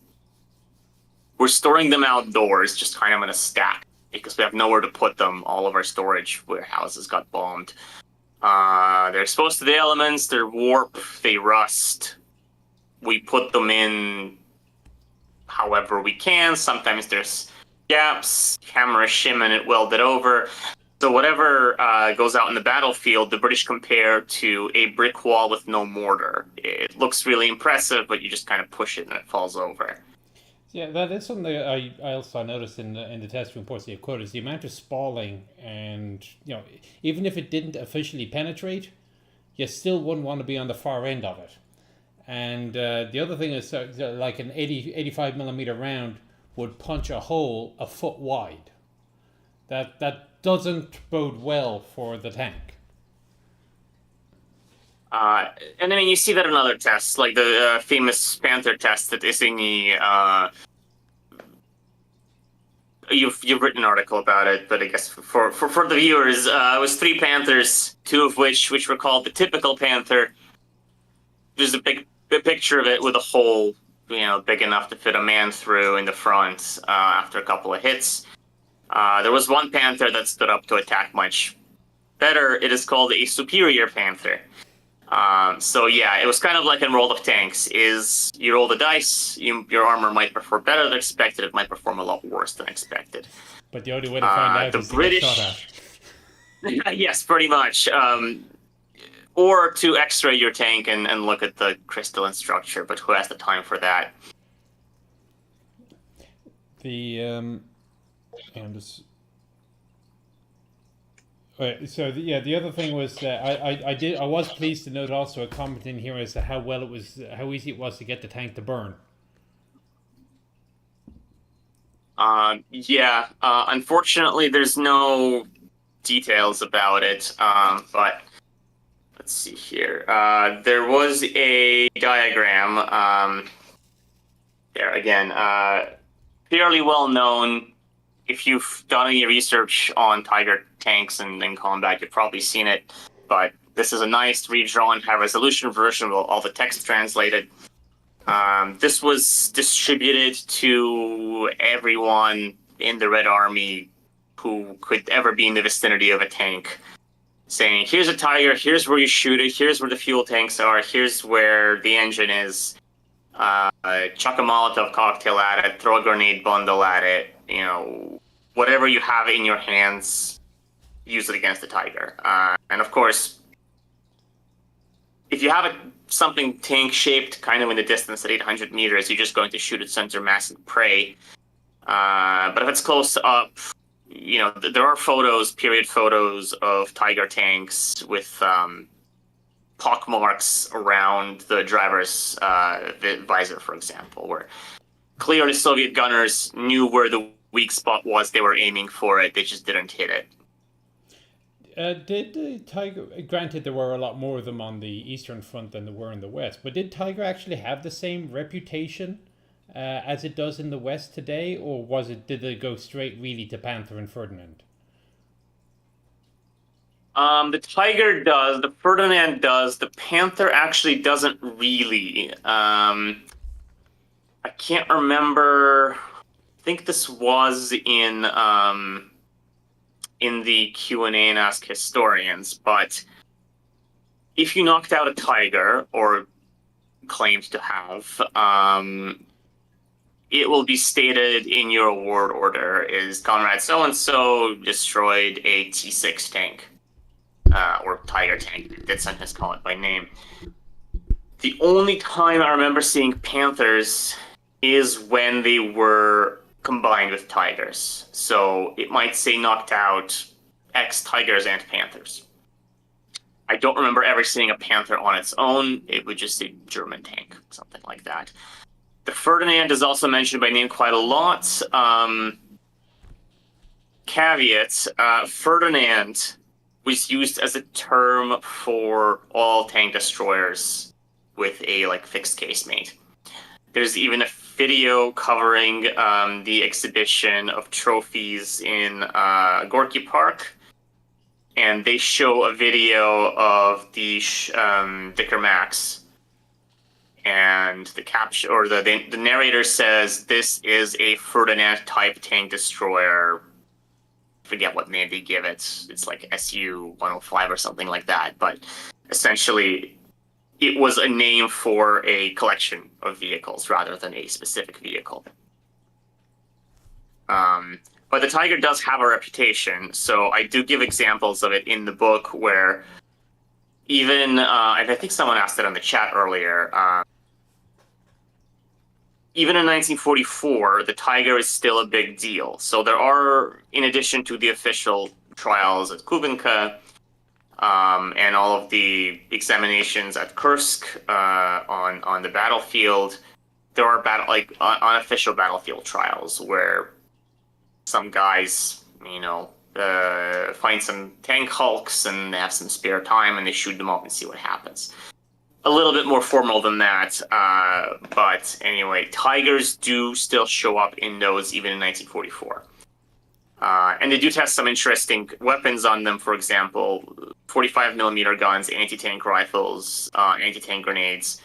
[SPEAKER 3] We're storing them outdoors, just kind of in a stack, because we have nowhere to put them. All of our storage warehouses got bombed. They're exposed to the elements, they're warp, they rust. We put them in however we can. Sometimes there's gaps, camera shim and it welded over. So whatever goes out in the battlefield, the British compare to a brick wall with no mortar. It looks really impressive, but you just kind of push it and it falls over.
[SPEAKER 2] Yeah, that is something I also noticed in the test reports that you quoted, is the amount of spalling, and even if it didn't officially penetrate, you still wouldn't want to be on the far end of it. And the other thing is, like an 85 millimeter round would punch a hole a foot wide. That doesn't bode well for the tank.
[SPEAKER 3] And I mean, you see that in other tests, like the famous Panther test that Isigny. You've written an article about it, but I guess for the viewers, it was 3 Panthers, 2 of which were called the typical Panther. There's a big picture of it with a hole, big enough to fit a man through in the front after a couple of hits. There was one Panther that stood up to attack much better. It is called a superior Panther. So yeah, it was kind of like in World of Tanks, is you roll the dice, your armor might perform better than expected, it might perform a lot worse than expected.
[SPEAKER 2] But the only way to find out is
[SPEAKER 3] British,
[SPEAKER 2] to get shot at.
[SPEAKER 3] Yes, pretty much. Or to x-ray your tank and look at the crystalline structure, but who has the time for that?
[SPEAKER 2] The other thing was I was pleased to note also a comment in here as to how easy it was to get the tank to burn.
[SPEAKER 3] Unfortunately, there's no details about it, but let's see here. There was a diagram. There again, fairly well known. If you've done any research on Tiger tanks and in combat, you've probably seen it. But this is a nice redrawn, high-resolution version with all the text translated. This was distributed to everyone in the Red Army who could ever be in the vicinity of a tank, saying, here's a Tiger, here's where you shoot it, here's where the fuel tanks are, here's where the engine is. Chuck a Molotov cocktail at it, throw a grenade bundle at it, whatever you have in your hands, use it against the Tiger. And of course, if you have something tank-shaped kind of in the distance at 800 meters, you're just going to shoot at center mass and prey. But if it's close up, there are period photos of Tiger tanks with pock marks around the driver's visor, for example, where clearly Soviet gunners knew where the weak spot was. They were aiming for it. They just didn't hit it.
[SPEAKER 2] Did the Tiger, granted there were a lot more of them on the Eastern Front than there were in the West, but did Tiger actually have the same reputation as it does in the West today, or did they go straight really to Panther and Ferdinand?
[SPEAKER 3] The tiger does, the Ferdinand does, the panther actually doesn't really. I can't remember. I think this was in the Q&A and Ask Historians, but if you knocked out a tiger, or claimed to have, it will be stated in your award order is Comrade so-and-so destroyed a T6 tank, or Tiger tank, did sometimes call it by name. The only time I remember seeing Panthers is when they were combined with Tigers. So it might say knocked out X Tigers and Panthers. I don't remember ever seeing a Panther on its own. It would just say German tank, something like that. The Ferdinand is also mentioned by name quite a lot. Caveat, Ferdinand was used as a term for all tank destroyers with a fixed casemate. There's even a video covering the exhibition of trophies in Gorky Park, and they show a video of the Vickers Max, and the caption or the narrator says this is a Ferdinand type tank destroyer. I forget what name they give it. It's like SU-105 or something like that, but essentially it was a name for a collection of vehicles rather than a specific vehicle. But the Tiger does have a reputation, so I do give examples of it in the book where even, and I think someone asked it on the chat earlier, even in 1944, the Tiger is still a big deal. So there are, in addition to the official trials at Kubinka, and all of the examinations at Kursk on the battlefield, there are unofficial battlefield trials where some guys, find some tank hulks and they have some spare time and they shoot them up and see what happens. A little bit more formal than that, but anyway, Tigers do still show up in those even in 1944. And they do test some interesting weapons on them, for example, 45mm guns, anti-tank rifles, anti-tank grenades,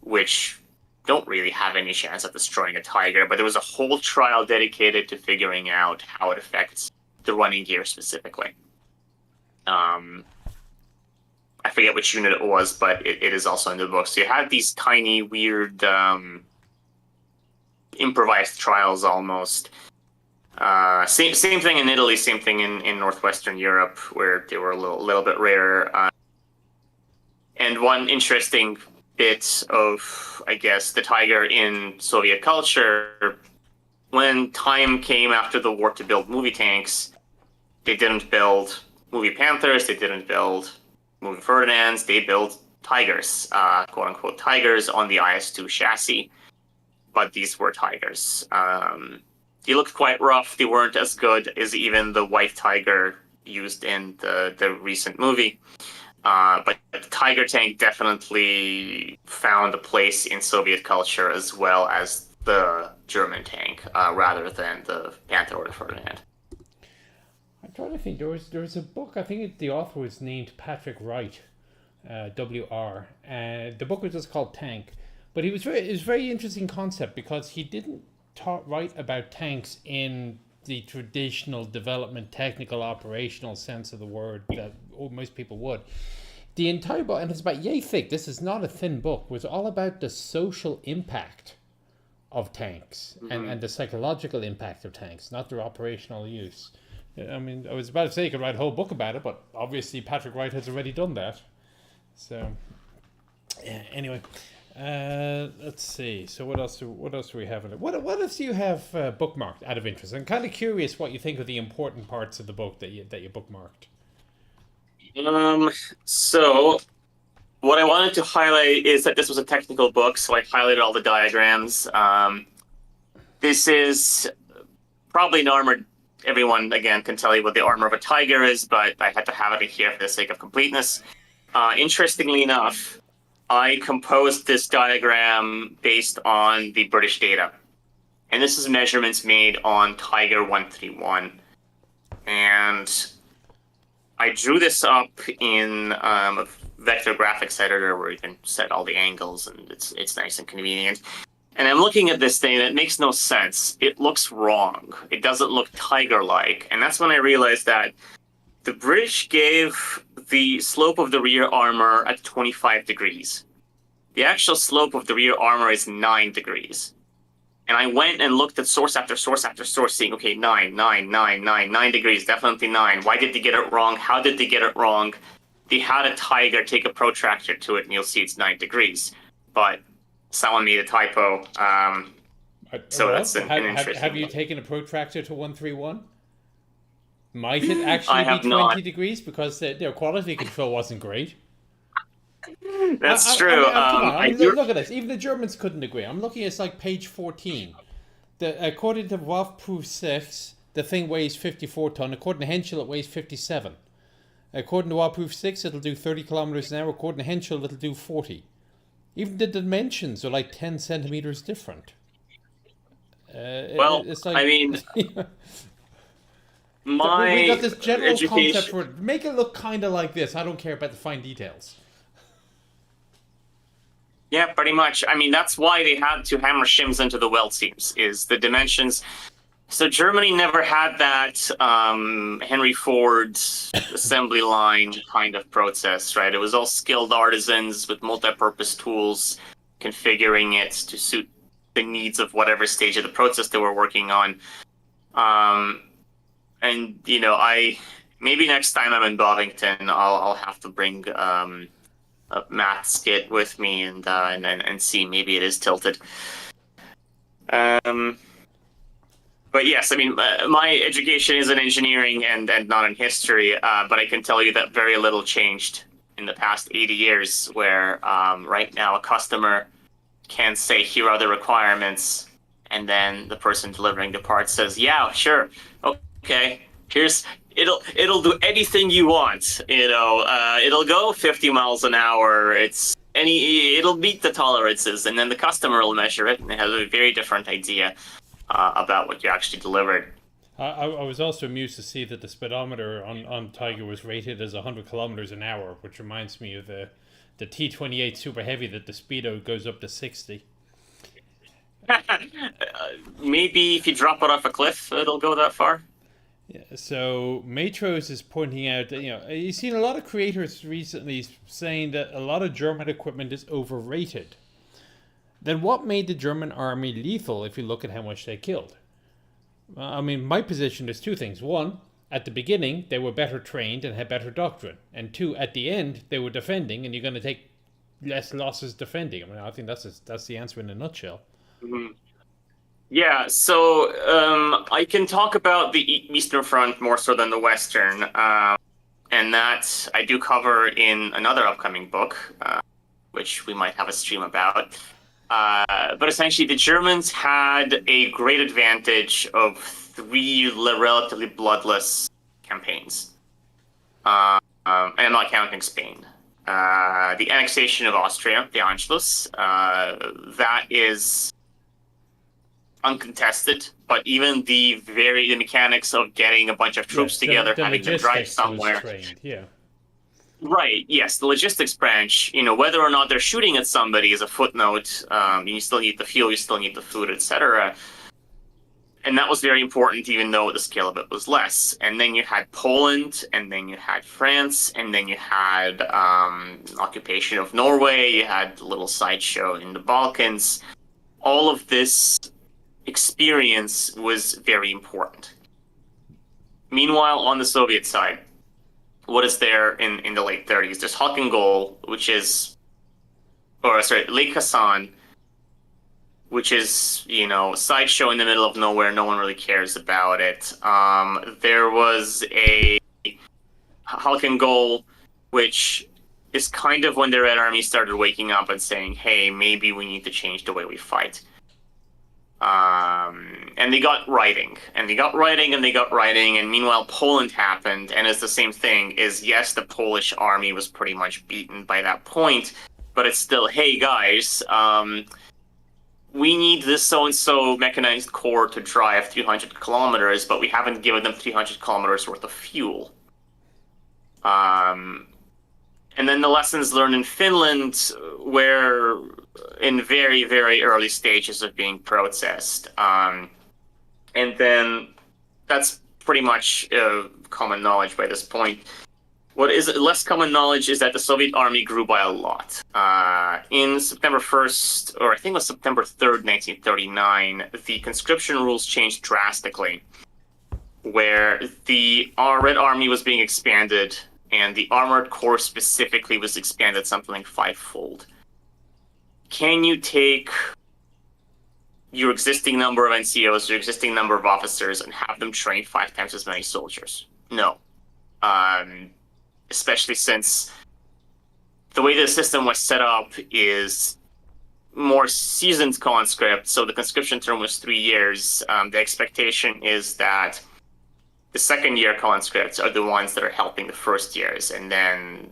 [SPEAKER 3] which don't really have any chance of destroying a Tiger, but there was a whole trial dedicated to figuring out how it affects the running gear specifically. I forget which unit it was, but it is also in the book. So you have these tiny, weird, improvised trials almost. Same thing in Italy, same thing in Northwestern Europe, where they were a little bit rarer. And one interesting bit of, I guess, the Tiger in Soviet culture, when time came after the war to build movie tanks, they didn't build movie Panthers, they didn't build movie Ferdinands, they built Tigers, quote-unquote Tigers on the IS-2 chassis, but these were Tigers. They looked quite rough. They weren't as good as even the White Tiger used in the recent movie. But the Tiger tank definitely found a place in Soviet culture as well as the German tank, rather than the Panther or the Ferdinand.
[SPEAKER 2] I'm trying to think. There was a book. I think the author was named Patrick Wright, W.R. The book was just called Tank, but it was a very interesting concept because he didn't write about tanks in the traditional development, technical, operational sense of the word that most people would. The entire book, and it's about yay thick, this is not a thin book, was all about the social impact of tanks, and the psychological impact of tanks, not their operational use. I mean, I was about to say you could write a whole book about it, but obviously Patrick Wright has already done that. So, yeah, anyway. Let's see. So what else do we have in it? What else do you have bookmarked out of interest? I'm kind of curious what you think of the important parts of the book that you bookmarked.
[SPEAKER 3] So what I wanted to highlight is that this was a technical book, so I highlighted all the diagrams. This is probably an armored. Everyone again can tell you what the armor of a Tiger is, but I had to have it in here for the sake of completeness. Interestingly enough, I composed this diagram based on the British data. And this is measurements made on Tiger 131. And I drew this up in a vector graphics editor where you can set all the angles, and it's nice and convenient. And I'm looking at this thing, and it makes no sense. It looks wrong. It doesn't look Tiger-like. And that's when I realized that the British gave the slope of the rear armor at 25 degrees. The actual slope of the rear armor is 9 degrees. And I went and looked at source after source after source, saying, okay, 9 degrees, definitely 9. Why did they get it wrong? How did they get it wrong? They had a Tiger take a protractor to it, and you'll see it's 9 degrees. But someone made a typo. So
[SPEAKER 2] well,
[SPEAKER 3] that's an interesting
[SPEAKER 2] have you
[SPEAKER 3] one.
[SPEAKER 2] taken a protractor to 131? Might it actually
[SPEAKER 3] have
[SPEAKER 2] be 20
[SPEAKER 3] not.
[SPEAKER 2] degrees? Because their quality control wasn't great.
[SPEAKER 3] That's true.
[SPEAKER 2] Come on, look at this. Even the Germans couldn't agree. I'm looking at like page 14. According to Waffproof 6, the thing weighs 54 ton. According to Henschel, it weighs 57. According to Waffproof 6, it'll do 30 kilometers an hour. According to Henschel, it'll do 40. Even the dimensions are like 10 centimeters different.
[SPEAKER 3] Well,
[SPEAKER 2] it's like,
[SPEAKER 3] I mean, my
[SPEAKER 2] we got this general
[SPEAKER 3] education.
[SPEAKER 2] concept for it. Make it look kind of like this. I don't care about the fine details.
[SPEAKER 3] Yeah, pretty much. I mean, that's why they had to hammer shims into the weld seams, is the dimensions. So Germany never had that Henry Ford assembly line kind of process, right? It was all skilled artisans with multi-purpose tools configuring it to suit the needs of whatever stage of the process they were working on. And, you know, maybe next time I'm in Bovington, I'll have to bring a math skit with me and see, maybe it is tilted. But yes, I mean, my education is in engineering and not in history, but I can tell you that very little changed in the past 80 years, where right now a customer can say, here are the requirements, and then the person delivering the part says, yeah, sure, okay, it'll do anything you want, you know, it'll go 50 miles an hour, it'll meet the tolerances, and then the customer will measure it and have a very different idea about what you actually delivered.
[SPEAKER 2] I was also amused to see that the speedometer on Tiger was rated as 100 kilometers an hour, which reminds me of the T28 Super Heavy, that the speedo goes up to 60.
[SPEAKER 3] Maybe if you drop it off a cliff, it'll go that far.
[SPEAKER 2] Yeah, so Matros is pointing out that, you know, you've seen a lot of creators recently saying that a lot of German equipment is overrated. Then what made the German army lethal if you look at how much they killed? I mean, my position is two things. One, at the beginning, they were better trained and had better doctrine. And two, at the end, they were defending, and you're going to take less losses defending. I mean, I think that's the answer in a nutshell.
[SPEAKER 3] Mm-hmm. Yeah, so I can talk about the Eastern Front more so than the Western, and that I do cover in another upcoming book, which we might have a stream about. But essentially, the Germans had a great advantage of 3 relatively bloodless campaigns. And I'm not counting Spain. The annexation of Austria, the Anschluss, that is uncontested, but even the mechanics of getting a bunch of troops together, having them drive somewhere.
[SPEAKER 2] Yeah.
[SPEAKER 3] Right, yes, the logistics branch, you know, whether or not they're shooting at somebody is a footnote. You still need the fuel, you still need the food, etc. And that was very important, even though the scale of it was less. And then you had Poland, and then you had France, and then you had occupation of Norway, you had a little sideshow in the Balkans. All of this experience was very important. Meanwhile, on the Soviet side, what is there in the late 30s? There's Halkengol, Lake Hassan, which is, you know, a sideshow in the middle of nowhere. No one really cares about it. There was a Halkengol, which is kind of when the Red Army started waking up and saying, hey, maybe we need to change the way we fight. And they got writing, and meanwhile Poland happened, and it's the same thing, is yes, the Polish army was pretty much beaten by that point, but it's still, hey guys, we need this so-and-so mechanized corps to drive 300 kilometers, but we haven't given them 300 kilometers worth of fuel. And then the lessons learned in Finland were in very, very early stages of being processed. And then that's pretty much common knowledge by this point. What is less common knowledge is that the Soviet army grew by a lot. In September 1st, or I think it was September 3rd, 1939, the conscription rules changed drastically, where the Red Army was being expanded, and the Armored Corps specifically was expanded something like fivefold. Can you take your existing number of NCOs, your existing number of officers, and have them train 5 times as many soldiers? No. Especially since the way the system was set up is more seasoned conscripts, so the conscription term was 3 years. The expectation is that the second-year conscripts are the ones that are helping the first years, and then,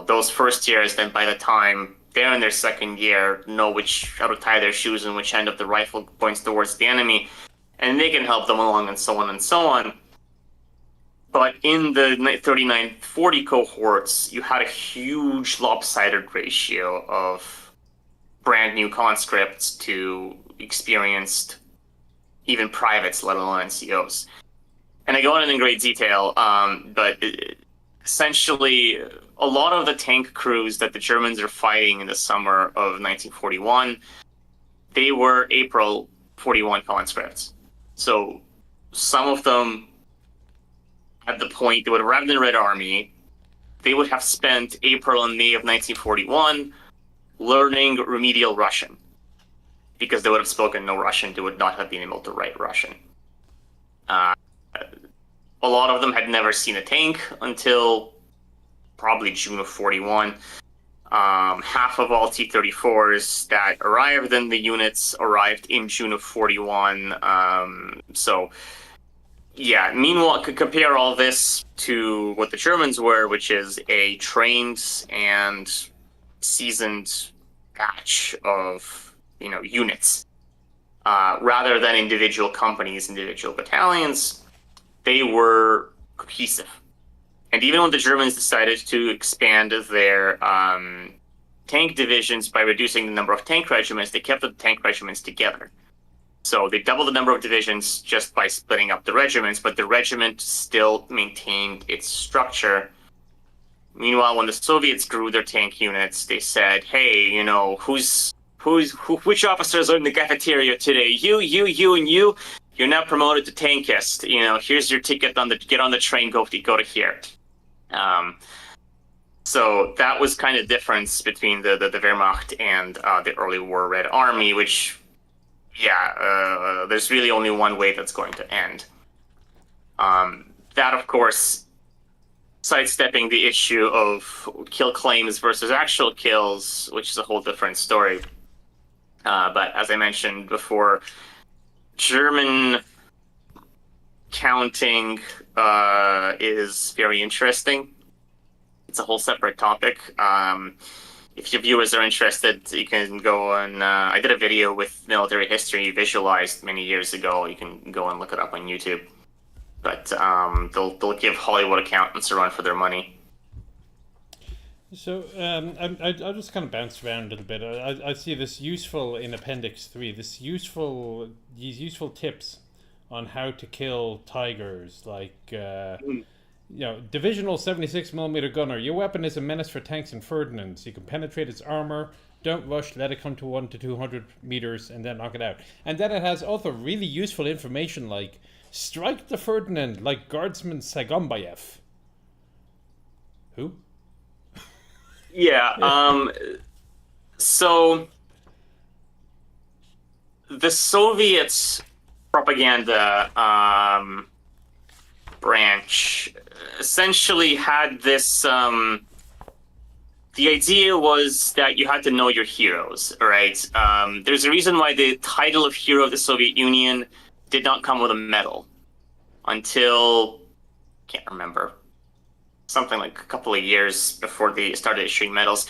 [SPEAKER 3] those first years, then by the time they're in their second year, know how to tie their shoes and which end of the rifle points towards the enemy, and they can help them along, and so on and so on. But in the 39-40 cohorts, you had a huge lopsided ratio of brand new conscripts to experienced, even privates, let alone NCOs. And I go in great detail, but essentially, a lot of the tank crews that the Germans are fighting in the summer of 1941, they were April 41 conscripts. So some of them, at the point they would have arrived in the Red Army, they would have spent April and May of 1941 learning remedial Russian, because they would have spoken no Russian. They would not have been able to write Russian. A lot of them had never seen a tank until probably June of 41. Half of all T-34s that arrived in the units arrived in June of 41. Meanwhile, could compare all this to what the Germans were, which is a trained and seasoned batch of, units. Rather than individual companies, individual battalions, they were cohesive. And even when the Germans decided to expand their tank divisions by reducing the number of tank regiments, they kept the tank regiments together. So they doubled the number of divisions just by splitting up the regiments, but the regiment still maintained its structure. Meanwhile, when the Soviets grew their tank units, they said, "Hey, which officers are in the cafeteria today? You, and you. You're now promoted to tankist. Here's your ticket get on the train. Go to here." So that was kind of difference between the Wehrmacht and the early war Red Army, which. There's really only one way that's going to end. That, of course, sidestepping the issue of kill claims versus actual kills, which is a whole different story. But as I mentioned before, German counting is very interesting. It's a whole separate topic. If your viewers are interested, you can go on. I did a video with military history visualized many years ago. You can go and look it up on YouTube. But they'll give Hollywood accountants a run for their money.
[SPEAKER 2] So I'll just kind of bounce around a little bit. I see this useful in Appendix 3. These useful tips on how to kill tigers, like. Divisional 76mm gunner. Your weapon is a menace for tanks and Ferdinands. You can penetrate its armor. Don't rush. Let it come to 1 to 200 meters and then knock it out. And then it has other really useful information like strike the Ferdinand like Guardsman Sagombayev. Who?
[SPEAKER 3] So the Soviets propaganda branch essentially had this the idea was that you had to know your heroes, right? There's a reason why the title of Hero of the Soviet Union did not come with a medal until, can't remember, something like a couple of years before they started issuing medals,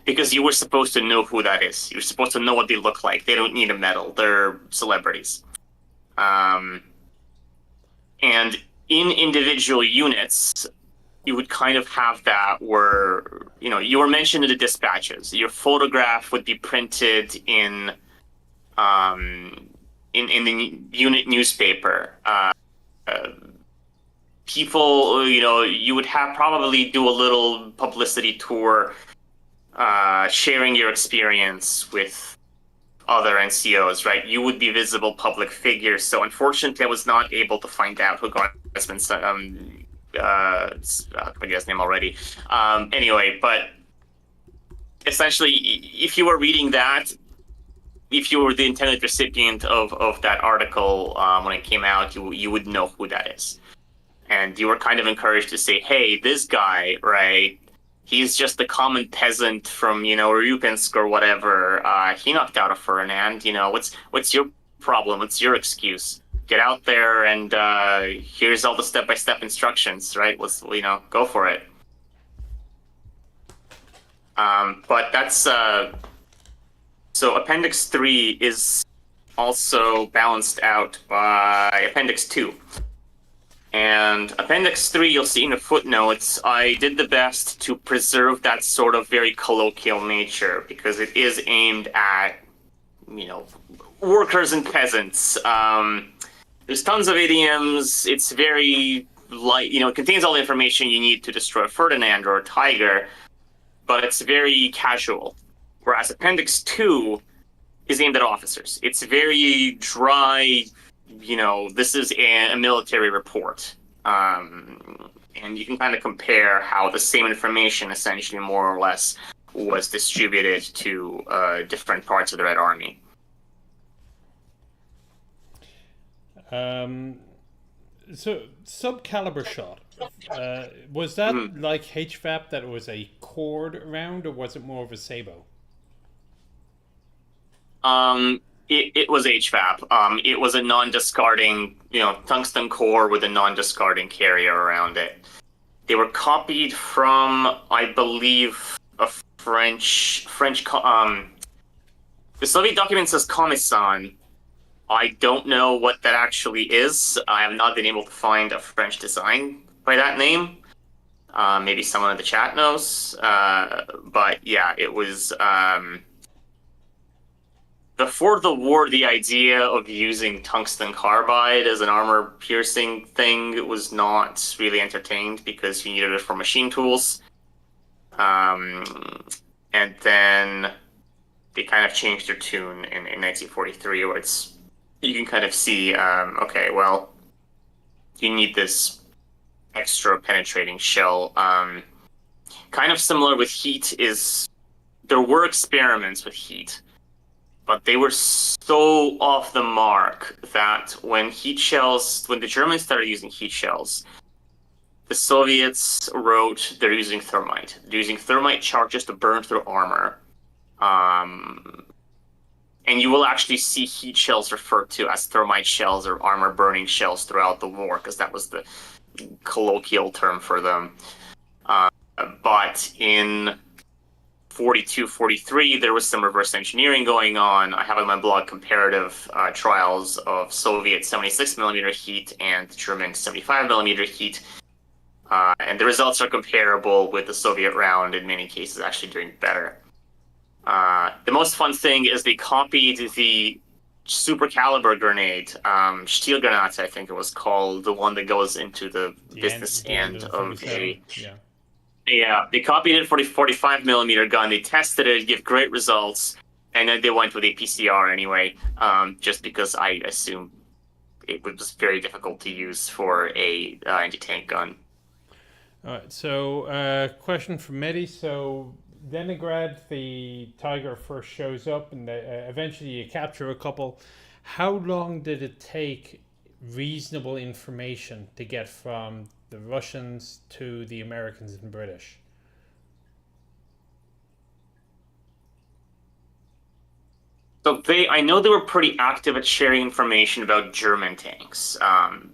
[SPEAKER 3] because you were supposed to know who that is. You're supposed to know what they look like. They don't need a medal. They're celebrities. And in individual units, you would kind of have that where, you were mentioned in the dispatches. Your photograph would be printed in the unit newspaper. People, you would have probably do a little publicity tour, sharing your experience with other NCOs, right? You would be visible public figures. So unfortunately, I was not able to find out who got husband's I forget his name already. Anyway, but essentially, if you were reading that, if you were the intended recipient of that article when it came out, you would know who that is. And you were kind of encouraged to say, hey, this guy, right, he's just a common peasant from, Ryupensk or whatever. He knocked out a Ferdinand. What's your problem? What's your excuse? Get out there and here's all the step-by-step instructions, right? Let's, go for it. But that's... So Appendix 3 is also balanced out by Appendix 2. And Appendix 3, you'll see in the footnotes, I did the best to preserve that sort of very colloquial nature because it is aimed at, workers and peasants. There's tons of idioms. It's very light, it contains all the information you need to destroy a Ferdinand or a tiger, but it's very casual. Whereas Appendix 2 is aimed at officers. It's very dry, this is a military report. And you can kind of compare how the same information, essentially, more or less, was distributed to different parts of the Red Army.
[SPEAKER 2] So, subcaliber shot. Was that like HVAP, that it was a cord round, or was it more of a sabot?
[SPEAKER 3] It was HVAP. It was a non-discarding, tungsten core with a non-discarding carrier around it. They were copied from, I believe, a French. The Soviet document says Commisson. I don't know what that actually is. I have not been able to find a French design by that name. Maybe someone in the chat knows. But yeah, it was... Before the war, the idea of using tungsten carbide as an armor-piercing thing was not really entertained because you needed it for machine tools. And then they kind of changed their tune in 1943, where you can kind of see, okay, well, you need this extra penetrating shell. Kind of similar with heat is there were experiments with heat, but they were so off the mark that when the Germans started using heat shells, the Soviets wrote they're using thermite. They're using thermite charges to burn through armor. And you will actually see heat shells referred to as thermite shells or armor-burning shells throughout the war, because that was the colloquial term for them. But in 42, 43, there was some reverse engineering going on. I have on my blog comparative trials of Soviet 76mm heat and German 75mm heat. And the results are comparable, with the Soviet round in many cases actually doing better. The most fun thing is they copied the super caliber grenade, Stielgranate, I think it was called, the one that goes into the business end of a... Yeah, they copied it for the 45mm gun. They tested it, gave great results, and then they went with a PCR anyway, just because I assume it was very difficult to use for a anti-tank gun.
[SPEAKER 2] All right, so question from Mehdi. So Leningrad, the Tiger first shows up, and eventually you capture a couple. How long did it take reasonable information to get from the Russians to the Americans and British?
[SPEAKER 3] So I know they were pretty active at sharing information about German tanks.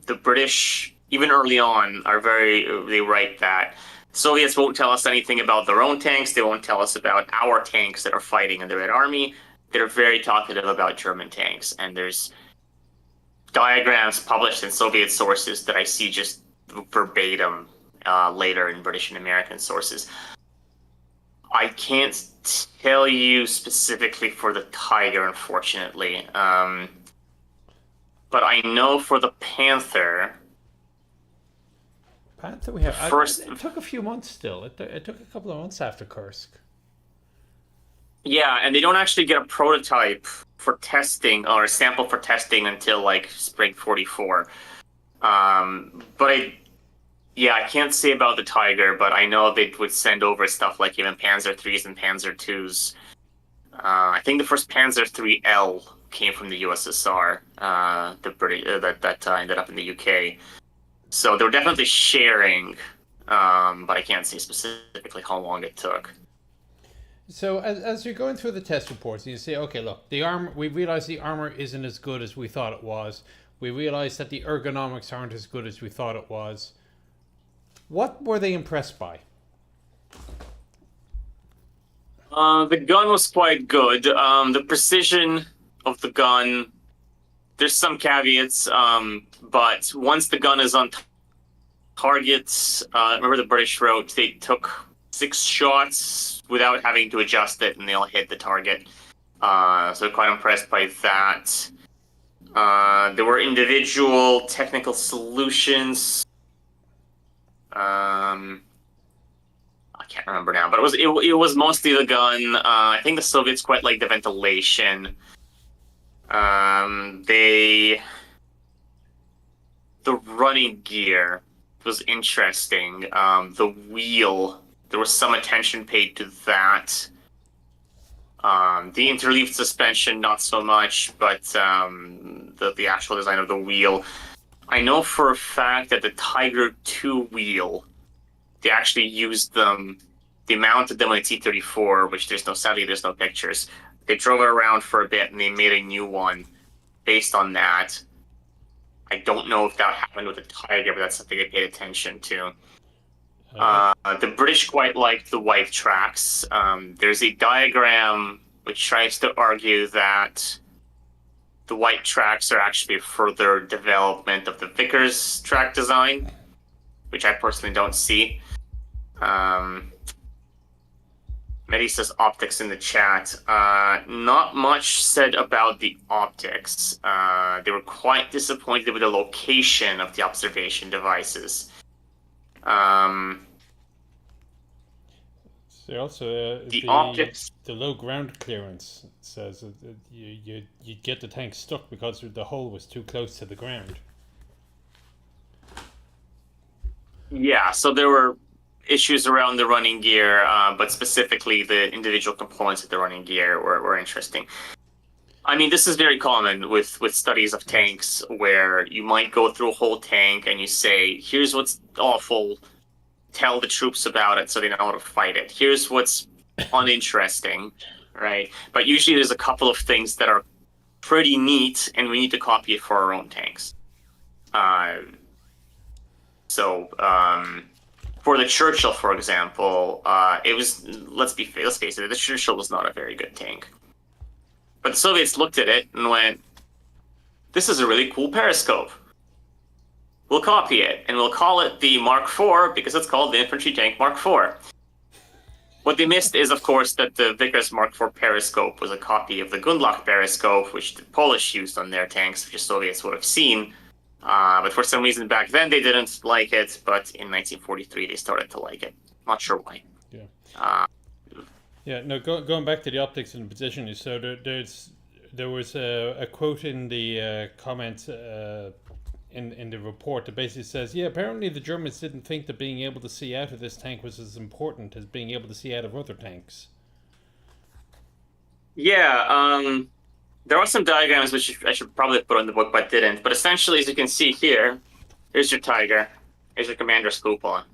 [SPEAKER 3] The British, even early on, they write that Soviets won't tell us anything about their own tanks. They won't tell us about our tanks that are fighting in the Red Army. They're very talkative about German tanks. And there's diagrams published in Soviet sources that I see just verbatim later in British and American sources. I can't tell you specifically for the Tiger, unfortunately. But I know for the Panther.
[SPEAKER 2] Panther, we have.
[SPEAKER 3] First,
[SPEAKER 2] it took a few months still. It took a couple of months after Kursk.
[SPEAKER 3] Yeah, and they don't actually get a prototype for testing or a sample for testing until like spring 44. But I can't say about the Tiger, but I know they would send over stuff like even Panzer IIIs and Panzer IIs. I think the first Panzer IIIL came from the USSR. The British that ended up in the UK. So they were definitely sharing, but I can't say specifically how long it took.
[SPEAKER 2] So as you're going through the test reports, and you say, okay, look, the armor. We realize the armor isn't as good as we thought it was. We realize that the ergonomics aren't as good as we thought it was. What were they impressed by?
[SPEAKER 3] The gun was quite good. The precision of the gun, there's some caveats, but once the gun is on target, remember the British wrote they took 6 shots without having to adjust it, and they all hit the target. So quite impressed by that. There were individual technical solutions. I can't remember now, but it was mostly the gun. I think the Soviets quite liked the ventilation. The running gear was interesting. The wheel, there was some attention paid to that. The interleaved suspension, not so much, but the actual design of the wheel. I know for a fact that the Tiger II wheel, they actually used them. They mounted them on a T-34, which sadly there's no pictures. They drove it around for a bit and they made a new one based on that. I don't know if that happened with the Tiger, but that's something they paid attention to. The British quite liked the white tracks. There's a diagram which tries to argue that the white tracks are actually a further development of the Vickers track design, which I personally don't see. Mehdi says optics in the chat. Not much said about the optics. They were quite disappointed with the location of the observation devices.
[SPEAKER 2] So also
[SPEAKER 3] the optics.
[SPEAKER 2] The low ground clearance says that you'd get the tank stuck because the hull was too close to the ground.
[SPEAKER 3] Yeah, so there were issues around the running gear, but specifically the individual components of the running gear were interesting. I mean, this is very common with studies of tanks where you might go through a whole tank and you say, here's what's awful, tell the troops about it so they know how to fight it. Here's what's uninteresting, right? But usually there's a couple of things that are pretty neat and we need to copy it for our own tanks. For the Churchill, for example, it was, let's face it, the Churchill was not a very good tank. But the Soviets looked at it and went, this is a really cool periscope. We'll copy it, and we'll call it the Mark IV because it's called the Infantry Tank Mark IV. What they missed is, of course, that the Vickers Mark IV periscope was a copy of the Gundlach periscope, which the Polish used on their tanks, which the Soviets would have seen. But for some reason back then they didn't like it, but in 1943 they started to like it. Not sure why.
[SPEAKER 2] Yeah. No. Going back to the optics and position, so there was a quote in the comments in the report that basically says, yeah, apparently the Germans didn't think that being able to see out of this tank was as important as being able to see out of other tanks.
[SPEAKER 3] Yeah. There are some diagrams which I should probably put on the book, but didn't. But essentially, as you can see here, here's your Tiger. Here's your commander's cupola.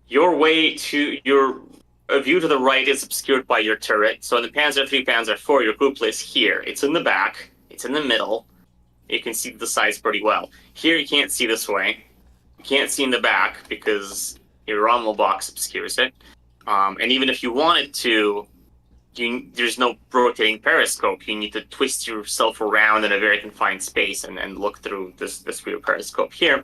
[SPEAKER 3] Your way to your view to the right is obscured by your turret. So in the Panzer III, Panzer IV, your cupola is here. It's in the back. It's in the middle. You can see the sides pretty well. Here, you can't see this way. You can't see in the back because your Rommel box obscures it. And even if you wanted to, there's no rotating periscope. You need to twist yourself around in a very confined space and look through this rear periscope here.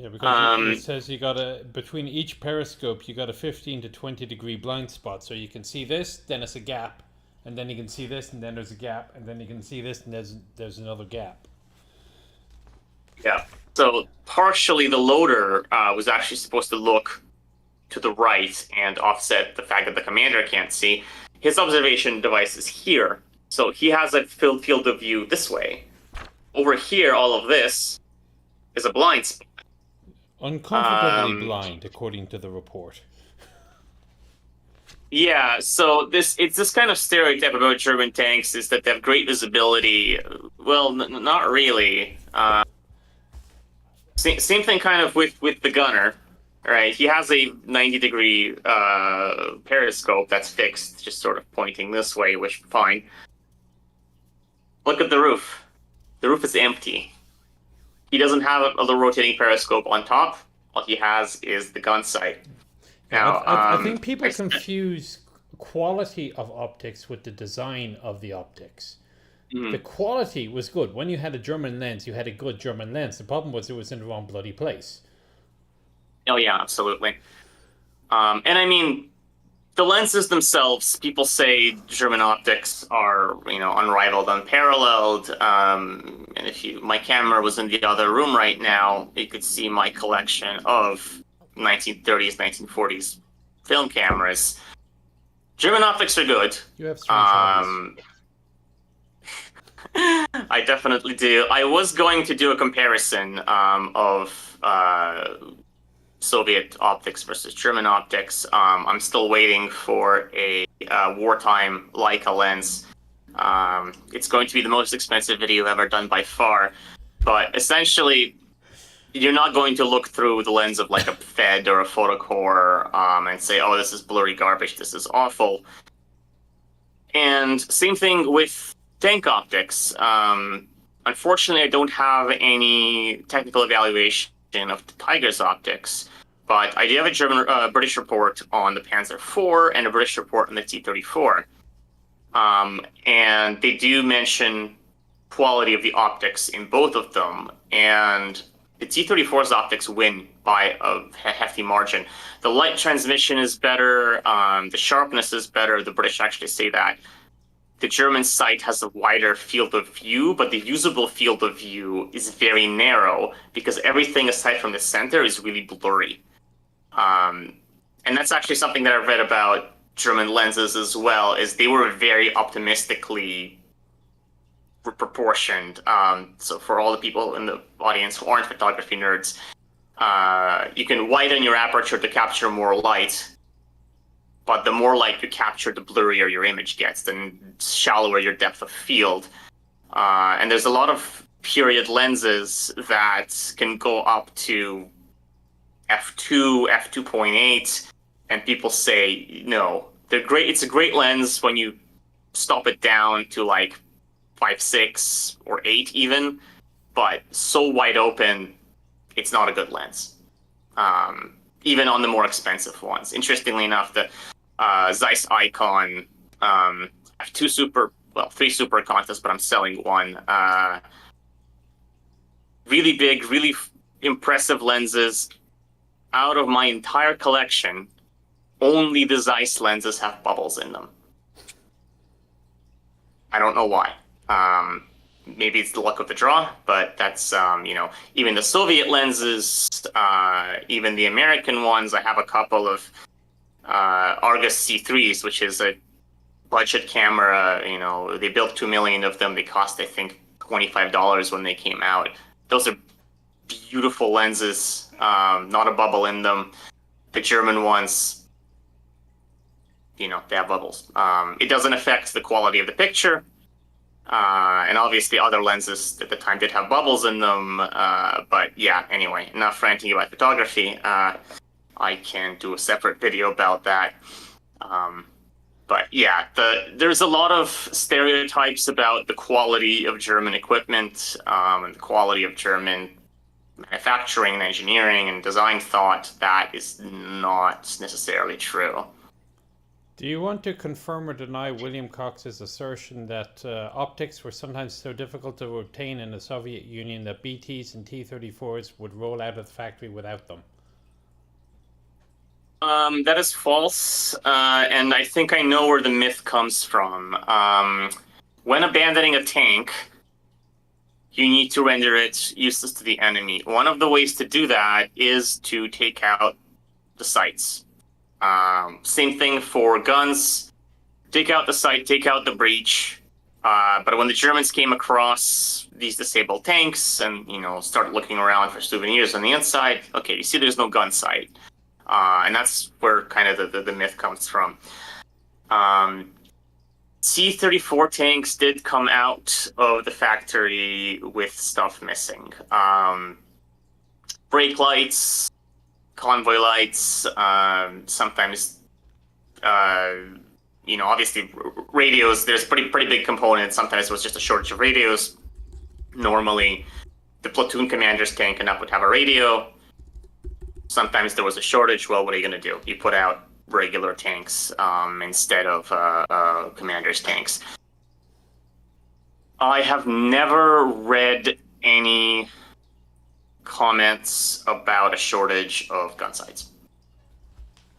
[SPEAKER 2] Yeah, because it says you got between each periscope you got a 15 to 20 degree blind spot, so you can see this, then it's a gap, and then you can see this, and then there's a gap, and then you can see this, and there's another gap.
[SPEAKER 3] Yeah. So partially the loader was actually supposed to look to the right and offset the fact that the commander can't see. His observation device is here, so he has a field of view this way. Over here, all of this is a blind spot.
[SPEAKER 2] Uncomfortably blind, according to the report.
[SPEAKER 3] Yeah, so it's this kind of stereotype about German tanks is that they have great visibility. Well, not really. Same thing kind of with the gunner, right? He has a 90-degree periscope that's fixed, just sort of pointing this way, which fine. Look at the roof. The roof is empty. He doesn't have a little rotating periscope on top. All he has is the gun sight. Now,
[SPEAKER 2] I think people confuse quality of optics with the design of the optics. The quality was good. When you had a German lens, you had a good German lens. The problem was it was in the wrong bloody place.
[SPEAKER 3] Oh yeah, absolutely. And I mean, the lenses themselves, people say German optics are, unrivaled, unparalleled. And if my camera was in the other room right now, you could see my collection of 1930s, 1940s film cameras. German optics are good.
[SPEAKER 2] You have strange hobbies.
[SPEAKER 3] I definitely do. I was going to do a comparison of Soviet optics versus German optics. I'm still waiting for a wartime Leica lens. It's going to be the most expensive video ever done by far. But essentially, you're not going to look through the lens of like a Fed or a Photocore and say, oh, this is blurry garbage, this is awful. And same thing with tank optics. Unfortunately, I don't have any technical evaluation of the Tiger's optics, but I do have a British report on the Panzer IV and a British report on the T-34. And they do mention quality of the optics in both of them, and the T-34's optics win by a hefty margin. The light transmission is better, the sharpness is better, the British actually say that. The German sight has a wider field of view, but the usable field of view is very narrow because everything aside from the center is really blurry. And that's actually something that I've read about German lenses as well, is they were very optimistically proportioned. So for all the people in the audience who aren't photography nerds, you can widen your aperture to capture more light, but the more light you capture, the blurrier your image gets, the shallower your depth of field. And there's a lot of period lenses that can go up to f2, f2.8, and people say, no, they're great. It's a great lens when you stop it down to like 5.6 or 8 even, but so wide open, it's not a good lens. Even on the more expensive ones. Interestingly enough, the Zeiss Icon, I have three super contests, but I'm selling one. Really big, really impressive lenses. Out of my entire collection, only the Zeiss lenses have bubbles in them. I don't know why. Maybe it's the luck of the draw, but that's, even the Soviet lenses, even the American ones, I have a couple of Argus C3s, which is a budget camera. They built 2 million of them. They cost, I think, $25 when they came out. Those are beautiful lenses, not a bubble in them. The German ones, they have bubbles. It doesn't affect the quality of the picture. And obviously other lenses at the time did have bubbles in them. But yeah, anyway, enough ranting about photography. I can do a separate video about that. But yeah, there's a lot of stereotypes about the quality of German equipment and the quality of German manufacturing and engineering and design thought that is not necessarily true.
[SPEAKER 2] Do you want to confirm or deny William Cox's assertion that optics were sometimes so difficult to obtain in the Soviet Union that BTs and T-34s would roll out of the factory without them?
[SPEAKER 3] That is false, and I think I know where the myth comes from. When abandoning a tank, you need to render it useless to the enemy. One of the ways to do that is to take out the sights. Same thing for guns. Take out the sight, take out the breach. But when the Germans came across these disabled tanks and, started looking around for souvenirs on the inside, okay, you see there's no gun sight. And that's where kind of the myth comes from. T-34 tanks did come out of the factory with stuff missing. Brake lights, convoy lights, sometimes, obviously radios. There's pretty big components. Sometimes it was just a shortage of radios. Normally, the platoon commander's tank enough would have a radio. Sometimes there was a shortage. Well, what are you going to do? You put out regular tanks instead of commander's tanks. I have never read any comments about a shortage of gun sights.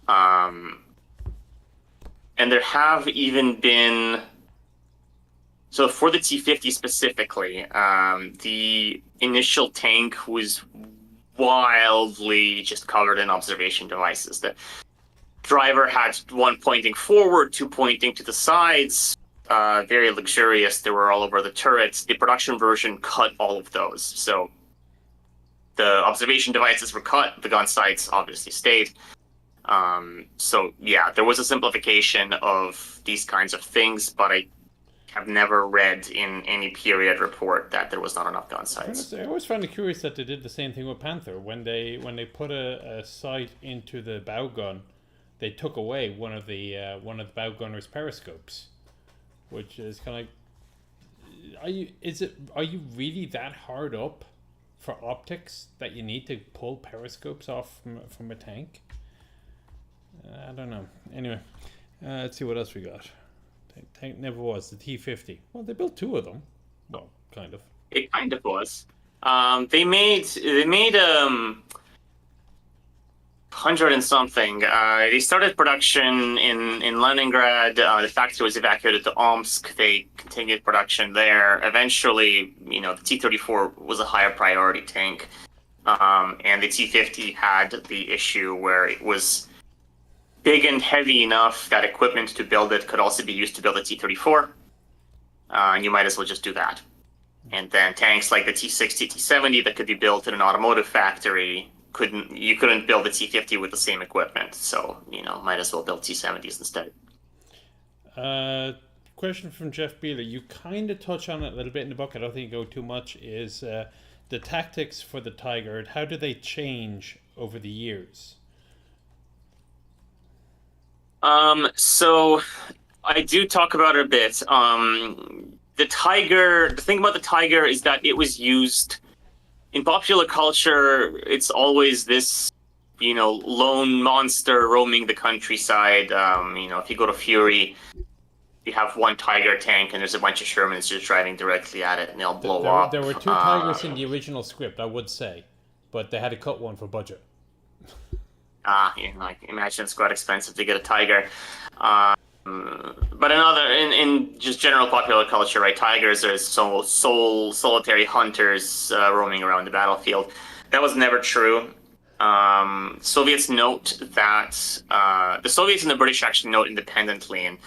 [SPEAKER 3] And there have even been... So for the T-50 specifically, the initial tank was wildly just covered in observation devices. The driver had one pointing forward, two pointing to the sides, very luxurious. They were all over the turrets. The production version cut all of those. So the observation devices were cut. The gun sights obviously stayed. So yeah, there was a simplification of these kinds of things, but I have never read in any period report that there was not enough gun sights.
[SPEAKER 2] I always find it curious that they did the same thing with Panther. When they put a sight into the bow gun, they took away one of the bow gunner's periscopes, which is kind of are you really that hard up for optics that you need to pull periscopes off from a tank? I don't know. Anyway, let's see what else we got. Tank never was the T-50. Well, they built two of them. Well, kind of.
[SPEAKER 3] It kind of was. They made 100 and something. They started production in Leningrad. The factory was evacuated to Omsk. They continued production there. Eventually, the T-34 was a higher priority tank, and the T-50 had the issue where it was big and heavy enough that equipment to build it could also be used to build a T-34, and you might as well just do that. And then tanks like the T-60, T-70 that could be built in an automotive factory you couldn't build a T-50 with the same equipment, so might as well build T-70s instead.
[SPEAKER 2] Question from Jeff Beeler. You kind of touch on it a little bit in the book. I don't think you go too much. Is the tactics for the Tiger? How do they change over the years?
[SPEAKER 3] So I do talk about it a bit. The thing about the Tiger is that it was used in popular culture. It's always this, lone monster roaming the countryside. If you go to Fury, you have one Tiger tank and there's a bunch of Shermans just driving directly at it and they'll blow up.
[SPEAKER 2] There were two Tigers in the original script, I would say, but they had to cut one for budget.
[SPEAKER 3] Imagine it's quite expensive to get a Tiger. But in just general popular culture, right? Tigers are solitary hunters roaming around the battlefield. That was never true. Soviets note that the Soviets and the British actually note independently, and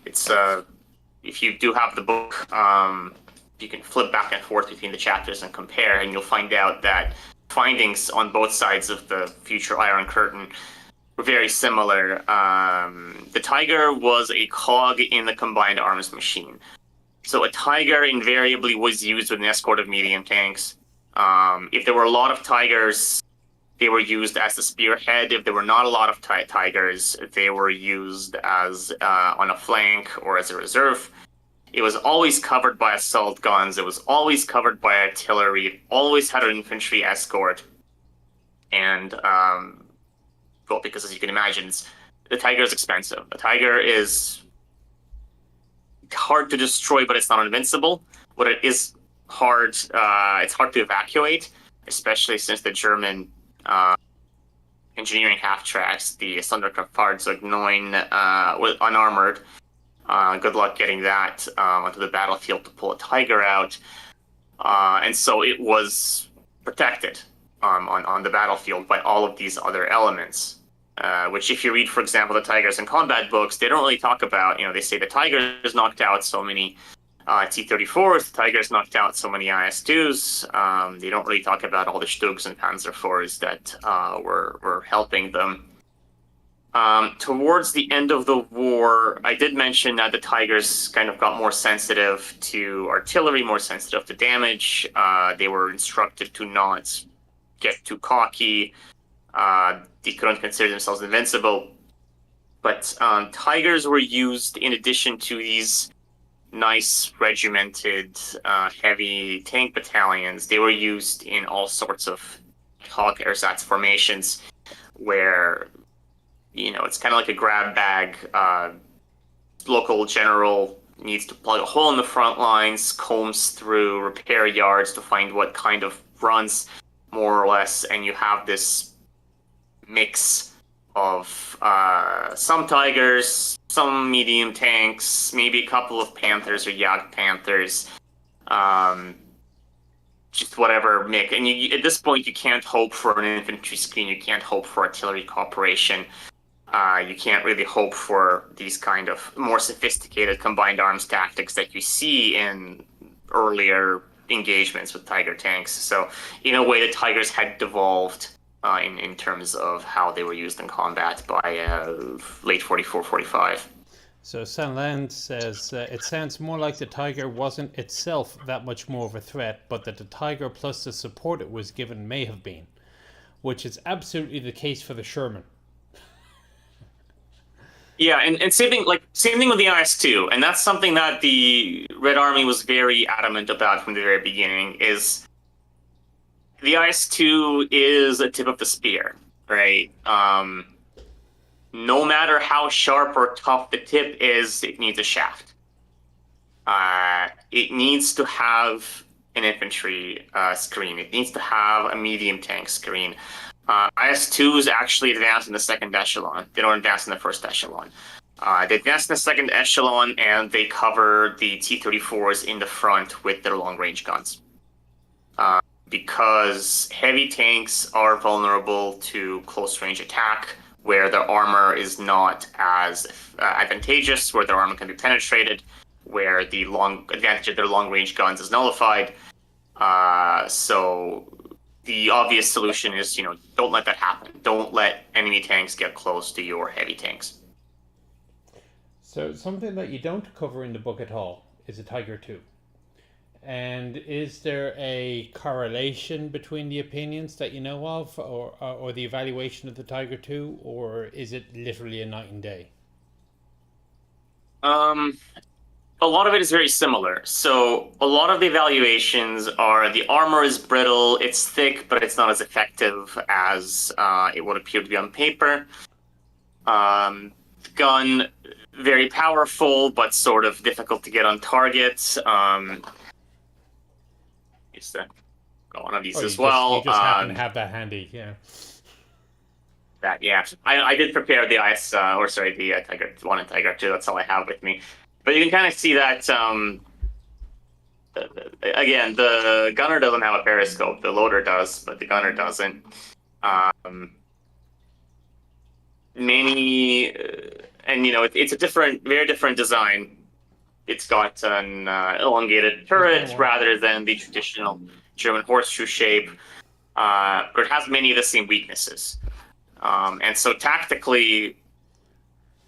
[SPEAKER 3] it's if you do have the book, you can flip back and forth between the chapters and compare, and you'll find out that findings on both sides of the future Iron Curtain were very similar. The Tiger was a cog in the combined arms machine. So a Tiger invariably was used with an escort of medium tanks. If there were a lot of Tigers, they were used as the spearhead. If there were not a lot of Tigers, they were used as on a flank or as a reserve. It was always covered by assault guns. It was always covered by artillery. It always had an infantry escort. And, because as you can imagine, it's the Tiger is expensive. The Tiger is hard to destroy, but it's not invincible. What it is hard, it's hard to evacuate, especially since the German engineering half tracks, the Sonderkraftfahrzeuge 9, unarmored. Good luck getting that onto the battlefield to pull a Tiger out. And so it was protected on the battlefield by all of these other elements. Which, if you read, for example, the Tigers in Combat books, they don't really talk about. They say the Tigers knocked out so many T-34s, the Tigers knocked out so many IS-2s. They don't really talk about all the Stugs and Panzer IVs that were helping them. Towards the end of the war, I did mention that the Tigers kind of got more sensitive to artillery, more sensitive to damage. They were instructed to not get too cocky. They couldn't consider themselves invincible. But Tigers were used in addition to these nice regimented heavy tank battalions. They were used in all sorts of Hawk ersatz formations where, it's kind of like a grab bag. Local general needs to plug a hole in the front lines, combs through repair yards to find what kind of runs, more or less, and you have this mix of some Tigers, some medium tanks, maybe a couple of Panthers or Jagd Panthers, just whatever mix. And at this point, you can't hope for an infantry screen, you can't hope for artillery cooperation, you can't really hope for these kind of more sophisticated combined arms tactics that you see in earlier engagements with Tiger tanks. So in a way, the Tigers had devolved in terms of how they were used in combat by late 44, 45.
[SPEAKER 2] So Sanland says, it sounds more like the Tiger wasn't itself that much more of a threat, but that the Tiger plus the support it was given may have been, which is absolutely the case for the Sherman.
[SPEAKER 3] Yeah, and same thing with the IS-2, and that's something that the Red Army was very adamant about from the very beginning, is the IS-2 is a tip of the spear, right? No matter how sharp or tough the tip is, it needs a shaft. It needs to have an infantry screen. It needs to have a medium tank screen. IS-2s actually advance in the second echelon. They don't advance in the first echelon. They advance in the second echelon, and they cover the T-34s in the front with their long-range guns. Because heavy tanks are vulnerable to close-range attack, where their armor is not as advantageous, where their armor can be penetrated, where the advantage of their long-range guns is nullified. So the obvious solution is, don't let that happen. Don't let enemy tanks get close to your heavy tanks.
[SPEAKER 2] So something that you don't cover in the book at all is a Tiger II. And is there a correlation between the opinions that you know of, or the evaluation of the Tiger II, or is it literally a night and day?
[SPEAKER 3] A lot of it is very similar. So a lot of the evaluations are the armor is brittle, it's thick, but it's not as effective as it would appear to be on paper. Gun, very powerful, but sort of difficult to get on target. Got one of these as well.
[SPEAKER 2] You just happen to have that handy, yeah.
[SPEAKER 3] I did prepare the the Tiger 1 and Tiger 2. That's all I have with me. But you can kind of see that, again, the gunner doesn't have a periscope. The loader does, but the gunner doesn't. It's a very different design. It's got an elongated turret rather than the traditional German horseshoe shape, but it has many of the same weaknesses. And so tactically,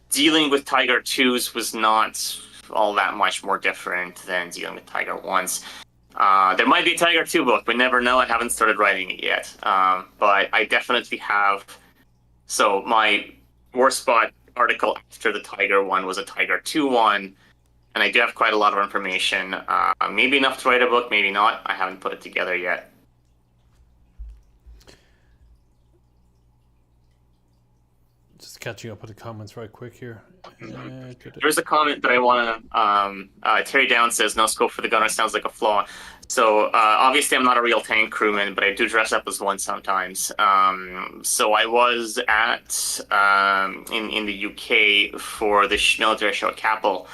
[SPEAKER 3] dealing with Tiger 2s was not all that much more different than dealing with Tiger 1s. There might be a Tiger 2 book, we never know. I haven't started writing it yet. But I definitely have. So my War Spot article after the Tiger 1 was a Tiger 2 one. And I do have quite a lot of information. Maybe enough to write a book, maybe not. I haven't put it together yet.
[SPEAKER 2] Just catching up with the comments right quick here.
[SPEAKER 3] There's a comment that I want to. Terry Down says, "No scope for the gunner sounds like a flaw." So obviously, I'm not a real tank crewman, but I do dress up as one sometimes. So I was at in the UK for the military show at Capel,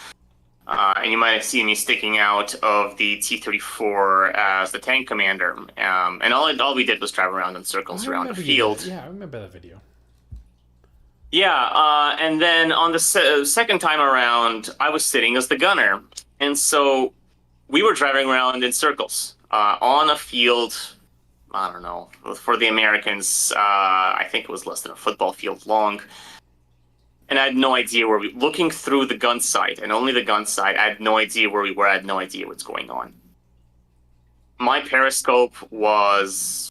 [SPEAKER 3] and you might have seen me sticking out of the T-34 as the tank commander. And all we did was drive around in circles around the field.
[SPEAKER 2] Yeah, I remember that video.
[SPEAKER 3] Yeah, and then on the second time around, I was sitting as the gunner. And so we were driving around in circles on a field, I don't know, for the Americans, I think it was less than a football field long. And I had no idea where we looking through the gun sight, and only the gun sight, I had no idea where we were, I had no idea what's going on. My periscope was,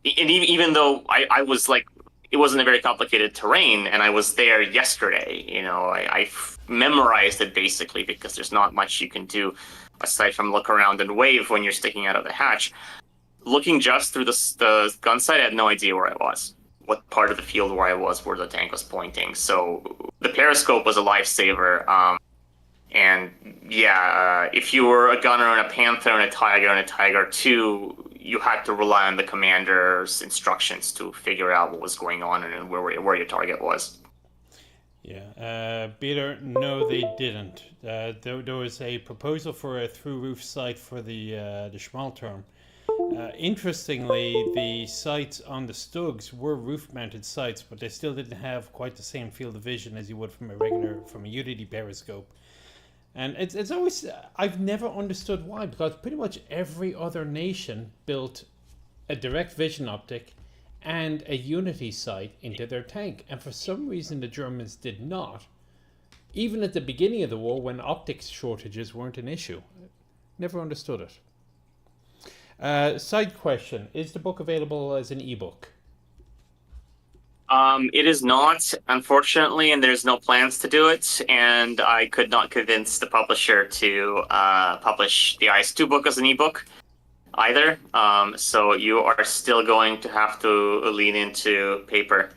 [SPEAKER 3] and even though I was like, it wasn't a very complicated terrain, and I was there yesterday. You know, I memorized it basically because there's not much you can do aside from look around and wave when you're sticking out of the hatch. Looking just through the gun sight, I had no idea where I was, what part of the field where I was, where the tank was pointing. So the periscope was a lifesaver. And yeah, if you were a gunner and a Panther and a Tiger 2, you had to rely on the commander's instructions to figure out what was going on and where your target was.
[SPEAKER 2] Yeah, Peter, no, they didn't. There was a proposal for a through-roof sight for the Schmal term. Interestingly, the sights on the Stugs were roof-mounted sights, but they still didn't have quite the same field of vision as you would from a Unity periscope. And it's always, I've never understood why, because pretty much every other nation built a direct vision optic and a Unity sight into their tank. And for some reason, the Germans did not, even at the beginning of the war when optics shortages weren't an issue. Never understood it. Side question, is the book available as an ebook?
[SPEAKER 3] It is not, unfortunately, and there's no plans to do it. And I could not convince the publisher to publish the IS-2 book as an ebook either. So you are still going to have to lean into paper.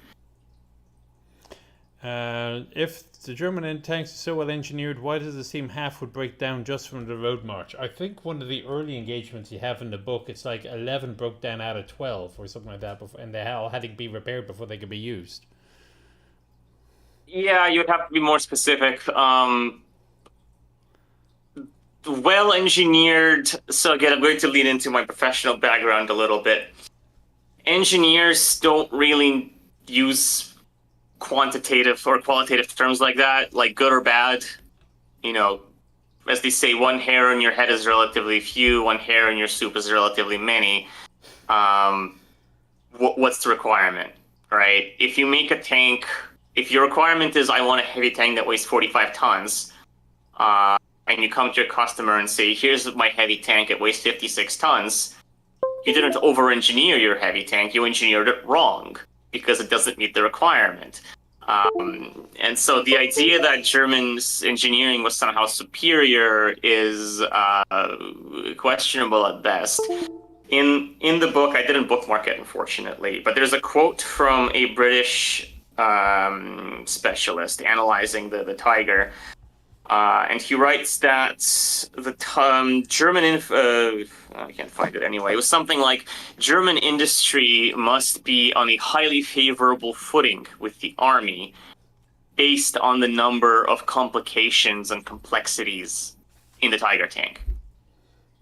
[SPEAKER 2] If the German tanks are so well engineered, why does it seem half would break down just from the road march? I think one of the early engagements you have in the book, it's like 11 broke down out of 12 or something like that, and they all had to be repaired before they could be used.
[SPEAKER 3] Yeah, you would have to be more specific. Well engineered. So again, I'm going to lean into my professional background a little bit. Engineers don't really use quantitative or qualitative terms like that, like good or bad. You know, as they say, one hair in your head is relatively few, one hair in your soup is relatively many. What's the requirement, right? If you make a tank, if your requirement is I want a heavy tank that weighs 45 tons, and you come to your customer and say, here's my heavy tank, it weighs 56 tons, you didn't over-engineer your heavy tank, you engineered it wrong, because it doesn't meet the requirement. And so the idea that Germans' engineering was somehow superior is questionable at best. In the book, I didn't bookmark it, unfortunately, but there's a quote from a British specialist analyzing the Tiger. And he writes that the German, I can't find it anyway, it was something like, German industry must be on a highly favorable footing with the army based on the number of complications and complexities in the Tiger tank.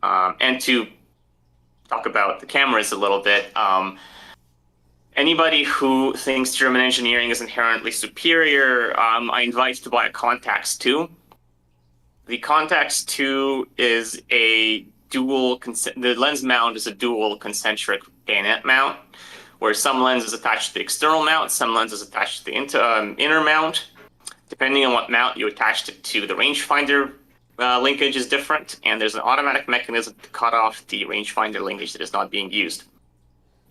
[SPEAKER 3] And to talk about the cameras a little bit, anybody who thinks German engineering is inherently superior, I invite to buy a Contax 2. The Contax 2 is a the lens mount is a dual concentric bayonet mount, where some lens is attached to the external mount, some lens is attached to the inner mount. Depending on what mount you attached it to, the rangefinder linkage is different, and there's an automatic mechanism to cut off the rangefinder linkage that is not being used.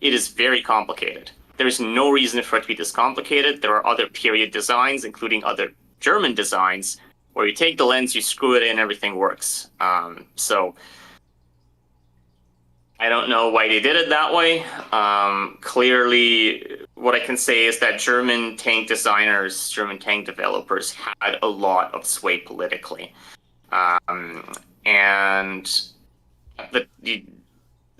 [SPEAKER 3] It is very complicated. There is no reason for it to be this complicated. There are other period designs, including other German designs, where you take the lens, you screw it in, everything works. So I I don't know why they did it that way. Clearly, what I can say is that German tank designers, German tank developers had a lot of sway politically. And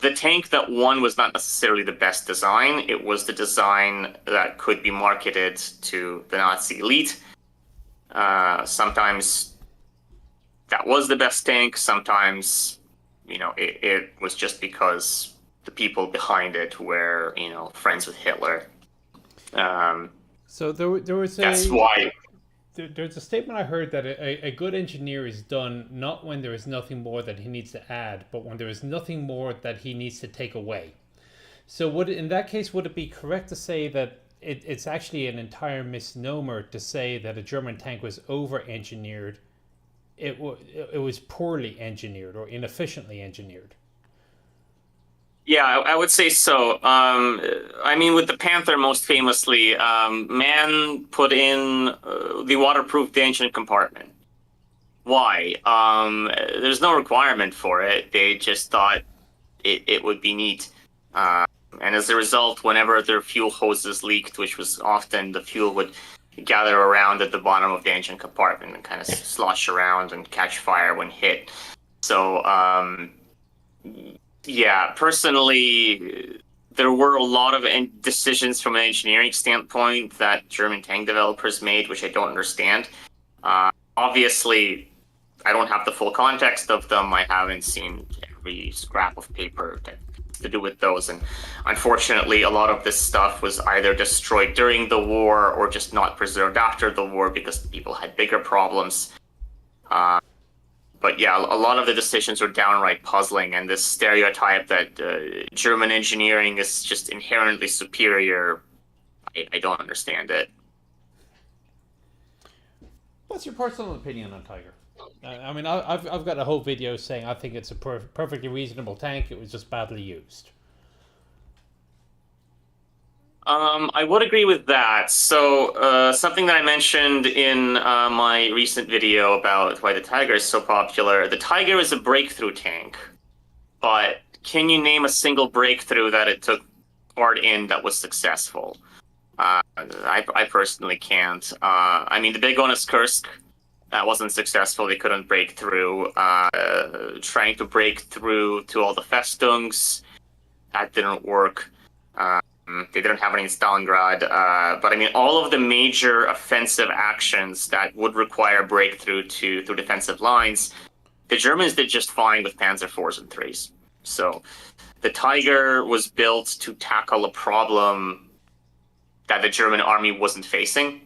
[SPEAKER 3] the tank that won was not necessarily the best design. It was the design that could be marketed to the Nazi elite. Sometimes that was the best tank. Sometimes, it was just because the people behind it were, friends with Hitler.
[SPEAKER 2] So there was
[SPEAKER 3] that's why.
[SPEAKER 2] There's a statement I heard that a good engineer is done not when there is nothing more that he needs to add, but when there is nothing more that he needs to take away. So in that case, would it be correct to say that it's actually an entire misnomer to say that a German tank was over-engineered? It was poorly engineered or inefficiently engineered.
[SPEAKER 3] Yeah, I would say so. With the Panther, most famously, man put in the waterproof engine compartment. Why? There's no requirement for it. They just thought it would be neat. And as a result, whenever their fuel hoses leaked, which was often, the fuel would gather around at the bottom of the engine compartment and kind of slosh around and catch fire when hit. So, yeah, personally, there were a lot of decisions from an engineering standpoint that German tank developers made, which I don't understand. Obviously, I don't have the full context of them. I haven't seen every scrap of paper to do with those. And unfortunately, a lot of this stuff was either destroyed during the war or just not preserved after the war because people had bigger problems. But yeah, a lot of the decisions are downright puzzling, and this stereotype that German engineering is just inherently superior, I don't understand it.
[SPEAKER 2] What's your personal opinion on Tiger? I've got a whole video saying I think it's a perfectly reasonable tank. It was just badly used.
[SPEAKER 3] I would agree with that. So something that I mentioned in my recent video about why the Tiger is so popular, the Tiger is a breakthrough tank, but can you name a single breakthrough that it took part in that was successful? I personally can't. The big one is Kursk. That wasn't successful. They couldn't break through. Trying to break through to all the Festungs, that didn't work. They didn't have any in Stalingrad. But all of the major offensive actions that would require breakthrough through defensive lines, the Germans did just fine with Panzer IVs and IIIs. So the Tiger was built to tackle a problem that the German army wasn't facing.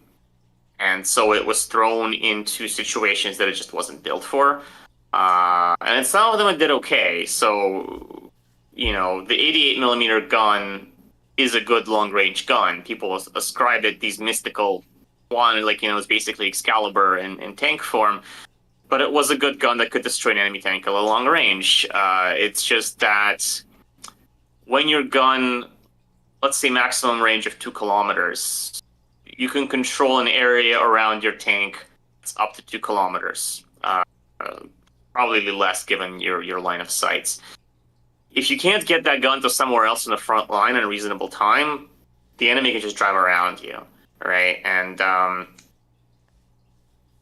[SPEAKER 3] And so it was thrown into situations that it just wasn't built for. And some of them it did okay. So, the 88 millimeter gun is a good long-range gun. People ascribe it these mystical it's basically Excalibur in tank form. But it was a good gun that could destroy an enemy tank at a long range. It's just that when your gun, let's say maximum range of 2 kilometers, you can control an area around your tank that's up to 2 kilometers. Probably less given your line of sights. If you can't get that gun to somewhere else in the front line in a reasonable time, the enemy can just drive around you, right? And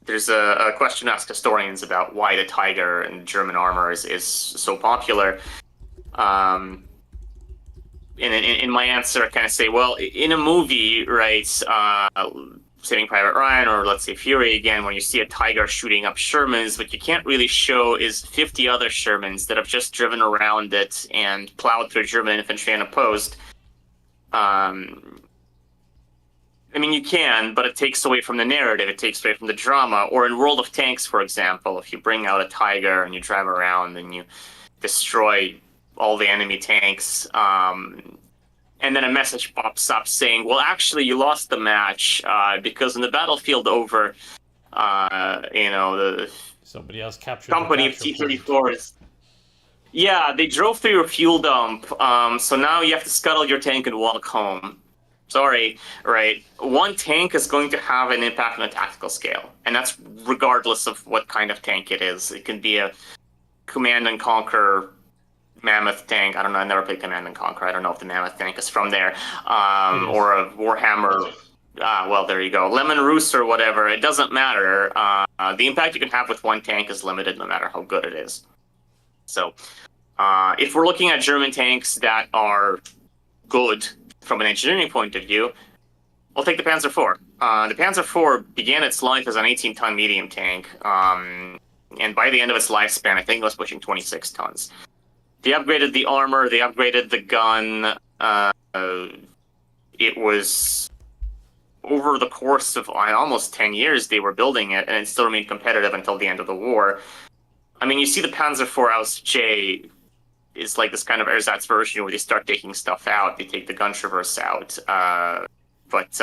[SPEAKER 3] there's a question asked historians about why the Tiger and German armor is so popular. In my answer, I kind of say, well, in a movie, right, Saving Private Ryan, or let's say Fury again, when you see a Tiger shooting up Shermans, what you can't really show is 50 other Shermans that have just driven around it and plowed through German infantry unopposed. You can, but it takes away from the narrative. It takes away from the drama. Or in World of Tanks, for example, if you bring out a Tiger and you drive around and you destroy all the enemy tanks, and then a message pops up saying, well, actually, you lost the match because in the battlefield over, the
[SPEAKER 2] somebody else captured
[SPEAKER 3] company of T-34s. Yeah, they drove through your fuel dump, so now you have to scuttle your tank and walk home. Sorry, right? One tank is going to have an impact on a tactical scale, and that's regardless of what kind of tank it is. It can be a command and conquer Mammoth tank. I don't know. I never played Command and Conquer. I don't know if the Mammoth tank is from there, or a Warhammer. Well, there you go. Lemon Roost or whatever. It doesn't matter. The impact you can have with one tank is limited, no matter how good it is. So, if we're looking at German tanks that are good from an engineering point of view, I'll take the Panzer IV. The Panzer IV began its life as an 18-ton medium tank, and by the end of its lifespan, I think it was pushing 26 tons. They upgraded the armor, they upgraded the gun. It was over the course of almost 10 years they were building it, and it still remained competitive until the end of the war. I mean, you see the Panzer IV Aus J is like this kind of ersatz version where they start taking stuff out. They take the gun traverse out. But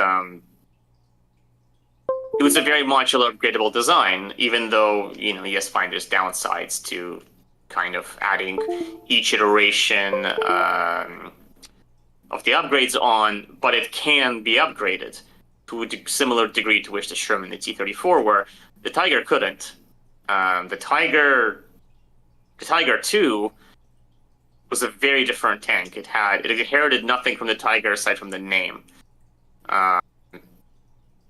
[SPEAKER 3] it was a very modular, upgradable design, even though, yes, fine, there's downsides to kind of adding each iteration of the upgrades on, but it can be upgraded to a similar degree to which the Sherman and the T-34 were. The Tiger couldn't. The Tiger II was a very different tank. It inherited nothing from the Tiger aside from the name. And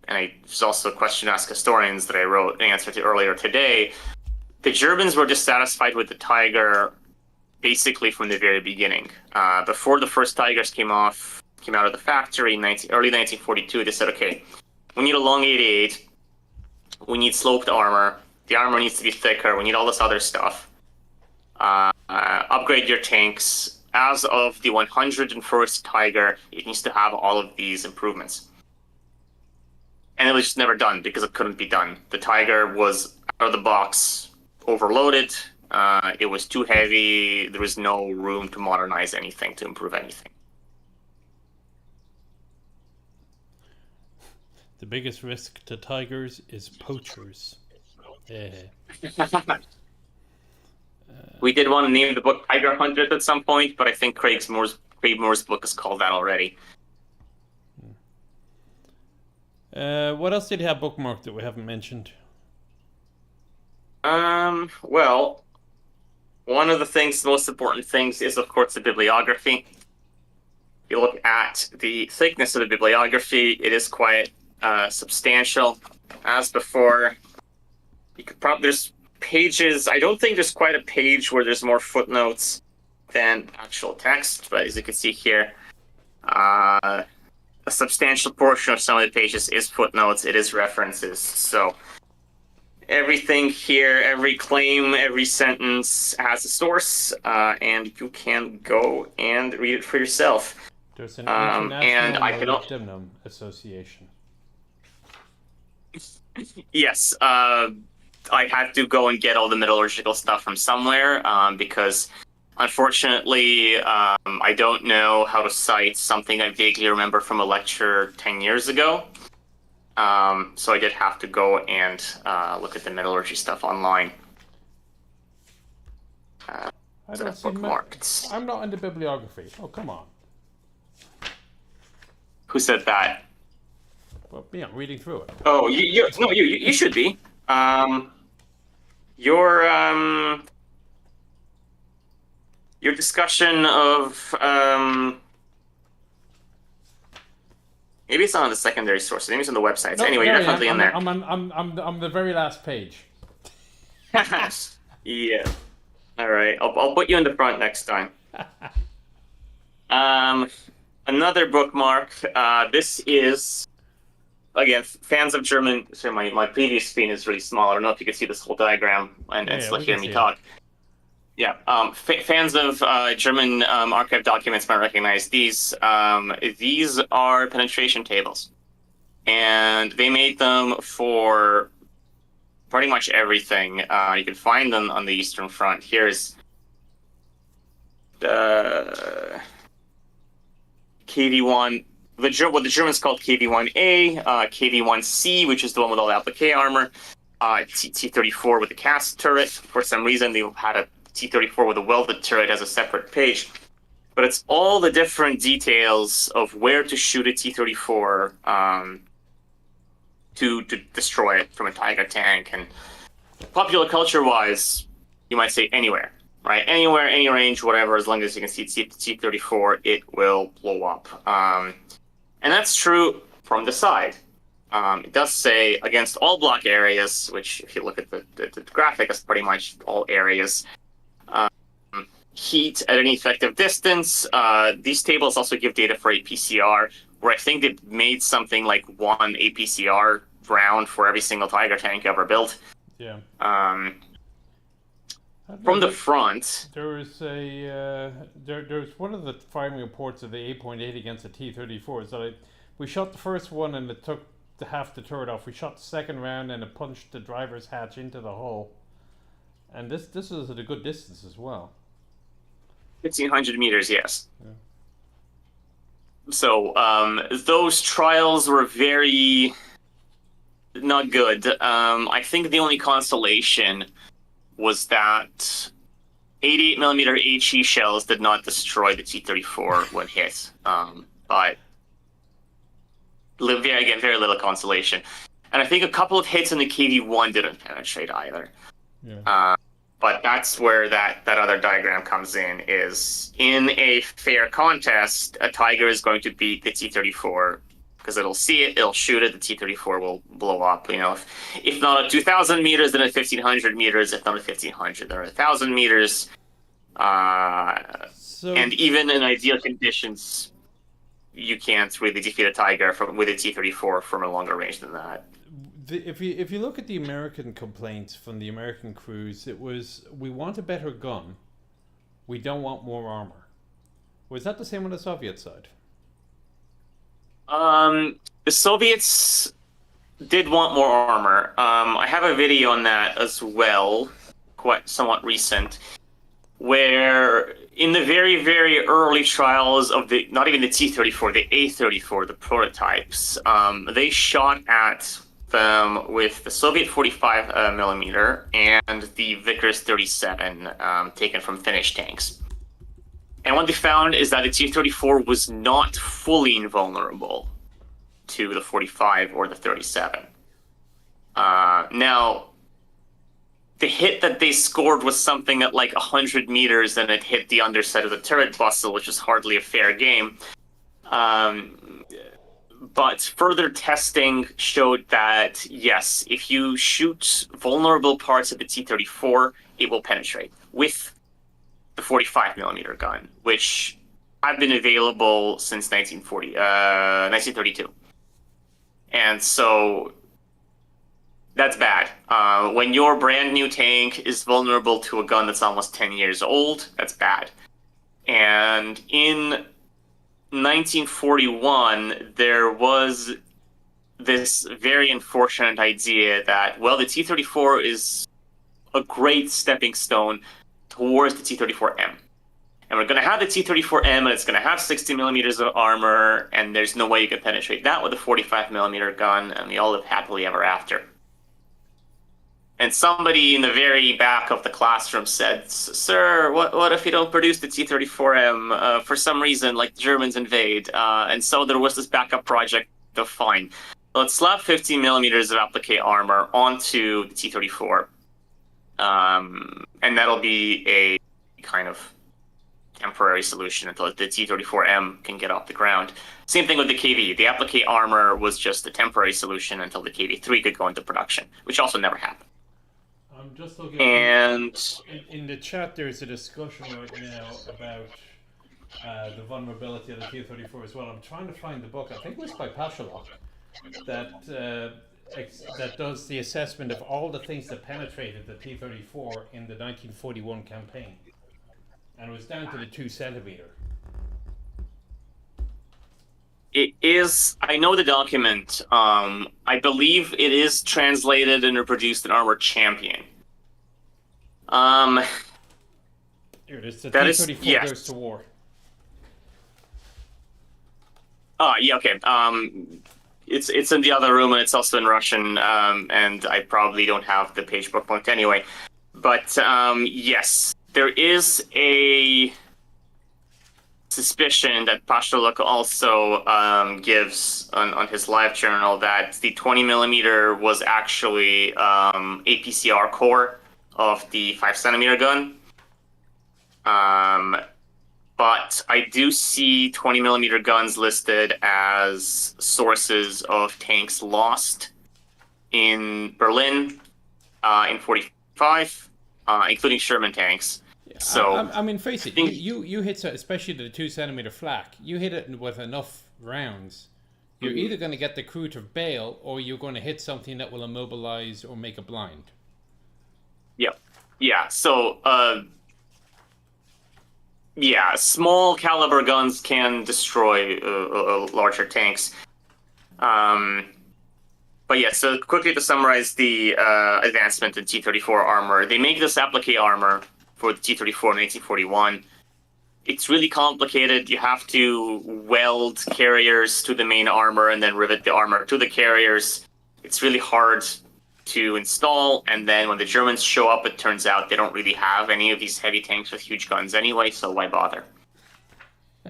[SPEAKER 3] there's also a question to ask historians that I wrote an answer to earlier today. The Germans were dissatisfied with the Tiger basically from the very beginning. Before the first Tigers came out of the factory in early 1942, they said, okay, we need a long 88, we need sloped armor, the armor needs to be thicker, we need all this other stuff. Upgrade your tanks. As of the 101st Tiger, it needs to have all of these improvements. And it was just never done because it couldn't be done. The Tiger was out of the box, overloaded. It was too heavy. There was no room to modernize anything, to improve anything.
[SPEAKER 2] The biggest risk to tigers is poachers.
[SPEAKER 3] We did want to name the book Tiger Hunters at some point, but I think Craig Moore's book is called that already.
[SPEAKER 2] What else did he have bookmarked that we haven't mentioned?
[SPEAKER 3] Well, one of the most important things is, of course, the bibliography. If you look at the thickness of the bibliography, it is quite substantial. As before, there's pages. I don't think there's quite a page where there's more footnotes than actual text, but as you can see here, a substantial portion of some of the pages is footnotes, it is references. So everything here, every claim, every sentence has a source, and you can go and read it for yourself.
[SPEAKER 2] There's an International Molybdenum Association.
[SPEAKER 3] Yes, I had to go and get all the metallurgical stuff from somewhere, because unfortunately, I don't know how to cite something I vaguely remember from a lecture 10 years ago. So I did have to go and look at the metallurgy stuff online.
[SPEAKER 2] I don't see bookmarked. I'm not into bibliography. Oh, come on.
[SPEAKER 3] Who said that?
[SPEAKER 2] Well, yeah, reading through it.
[SPEAKER 3] Oh, you should be. Your discussion of maybe it's not on the secondary sources. Maybe it's on the websites.
[SPEAKER 2] No,
[SPEAKER 3] anyway, you're definitely in there.
[SPEAKER 2] I'm the very last page.
[SPEAKER 3] Yeah. All right. I'll put you in the front next time. Another bookmark. This is, again, fans of German. Sorry, my previous screen is really small. I don't know if you can see this whole diagram and still hear me talk. Yeah. Fans of German archive documents might recognize these. These are penetration tables, and they made them for pretty much everything. You can find them on the Eastern Front. Here's the KV-1, what the Germans called KV-1A, KV-1C, which is the one with all the applique armor, T-34 with the cast turret. For some reason, they had a T-34 with a welded turret as a separate page. But it's all the different details of where to shoot a T-34 to destroy it from a Tiger tank. And popular culture-wise, you might say anywhere. right? Anywhere, any range, whatever, as long as you can see the T-34, it will blow up. And that's true from the side. It does say against all block areas, which if you look at the graphic, is pretty much all areas. Heat at any effective distance. These tables also give data for APCR, where I think they made something like one APCR round for every single Tiger tank ever built.
[SPEAKER 2] Yeah.
[SPEAKER 3] From the front,
[SPEAKER 2] there was there's one of the firing reports of the 8.8 against the T-34. So we shot the first one and it took half the turret off. We shot the second round and it punched the driver's hatch into the hull. And this was at a good distance as well.
[SPEAKER 3] 1,500 meters, yes.
[SPEAKER 2] Yeah.
[SPEAKER 3] So those trials were very not good. I think the only consolation was that 88 millimeter HE shells did not destroy the T-34 when hit. But again, very little consolation. And I think a couple of hits in the KV-1 didn't penetrate either.
[SPEAKER 2] Yeah.
[SPEAKER 3] But that's where that other diagram comes in, is in a fair contest, a Tiger is going to beat the T-34 because it'll see it, it'll shoot it, the T-34 will blow up. You know, if not at 2,000 meters, then at 1,500 meters, if not at 1,500, then at 1,000 meters. And even in ideal conditions, you can't really defeat a Tiger with a T-34 from a longer range than that.
[SPEAKER 2] If you look at the American complaints from the American crews, it was, we want a better gun, we don't want more armor. Was that the same on the Soviet side?
[SPEAKER 3] The Soviets did want more armor. I have a video on that as well, somewhat recent, where in the very, very early trials of not even the T-34, the A-34, the prototypes, they shot at them with the Soviet 45 millimeter and the Vickers 37 taken from Finnish tanks. And what they found is that the T-34 was not fully invulnerable to the 45 or the 37. Now, the hit that they scored was something at like 100 meters, and it hit the underside of the turret bustle, which is hardly a fair game. But further testing showed that, yes, if you shoot vulnerable parts of the T-34, it will penetrate with the 45 millimeter gun, which had been available since 1932. And so that's bad. When your brand new tank is vulnerable to a gun that's almost 10 years old, that's bad. And in 1941, there was this very unfortunate idea that, well, the T-34 is a great stepping stone towards the T-34M. And we're going to have the T-34M, and it's going to have 60 millimeters of armor, and there's no way you can penetrate that with a 45 millimeter gun, and we all live happily ever after. And somebody in the very back of the classroom said, "Sir, what if you don't produce the T-34M for some reason, like the Germans invade?" And so there was this backup project of, fine, let's slap 15 millimeters of applique armor onto the T-34. And that'll be a kind of temporary solution until the T-34M can get off the ground. Same thing with the KV. The applique armor was just a temporary solution until the KV-3 could go into production, which also never happened.
[SPEAKER 2] I'm just looking in the chat. There's a discussion right now about the vulnerability of the T-34 as well. I'm trying to find the book. I think it was by Pashalok that does the assessment of all the things that penetrated the T-34 in the 1941 campaign, and it was down to the 2 centimeter.
[SPEAKER 3] It is, I know the document. I believe it is translated and reproduced in Armored Champion.
[SPEAKER 2] Here it is. The T-34 goes to war.
[SPEAKER 3] Yeah, okay. It's in the other room, and it's also in Russian, and I probably don't have the page book point anyway. But yes, there is a suspicion that Pashaluk also gives on his live journal that the 20 millimeter was actually a PCR core of the 5 centimeter gun. But I do see 20 millimeter guns listed as sources of tanks lost in Berlin in 45, including Sherman tanks.
[SPEAKER 2] Yeah,
[SPEAKER 3] So
[SPEAKER 2] I mean, face
[SPEAKER 3] I
[SPEAKER 2] it,
[SPEAKER 3] think,
[SPEAKER 2] you hit especially the 2 centimeter flak. You hit it with enough rounds, you're either going to get the crew to bail, or you're going to hit something that will immobilize or make it blind.
[SPEAKER 3] yeah. So yeah, small caliber guns can destroy larger tanks. But yeah, so quickly to summarize the advancement in T-34 armor, they make this applique armor for the T-34 in 1941. It's really complicated. You have to weld carriers to the main armor and then rivet the armor to the carriers. It's really hard to install, and then when the Germans show up, it turns out they don't really have any of these heavy tanks with huge guns anyway, so why bother?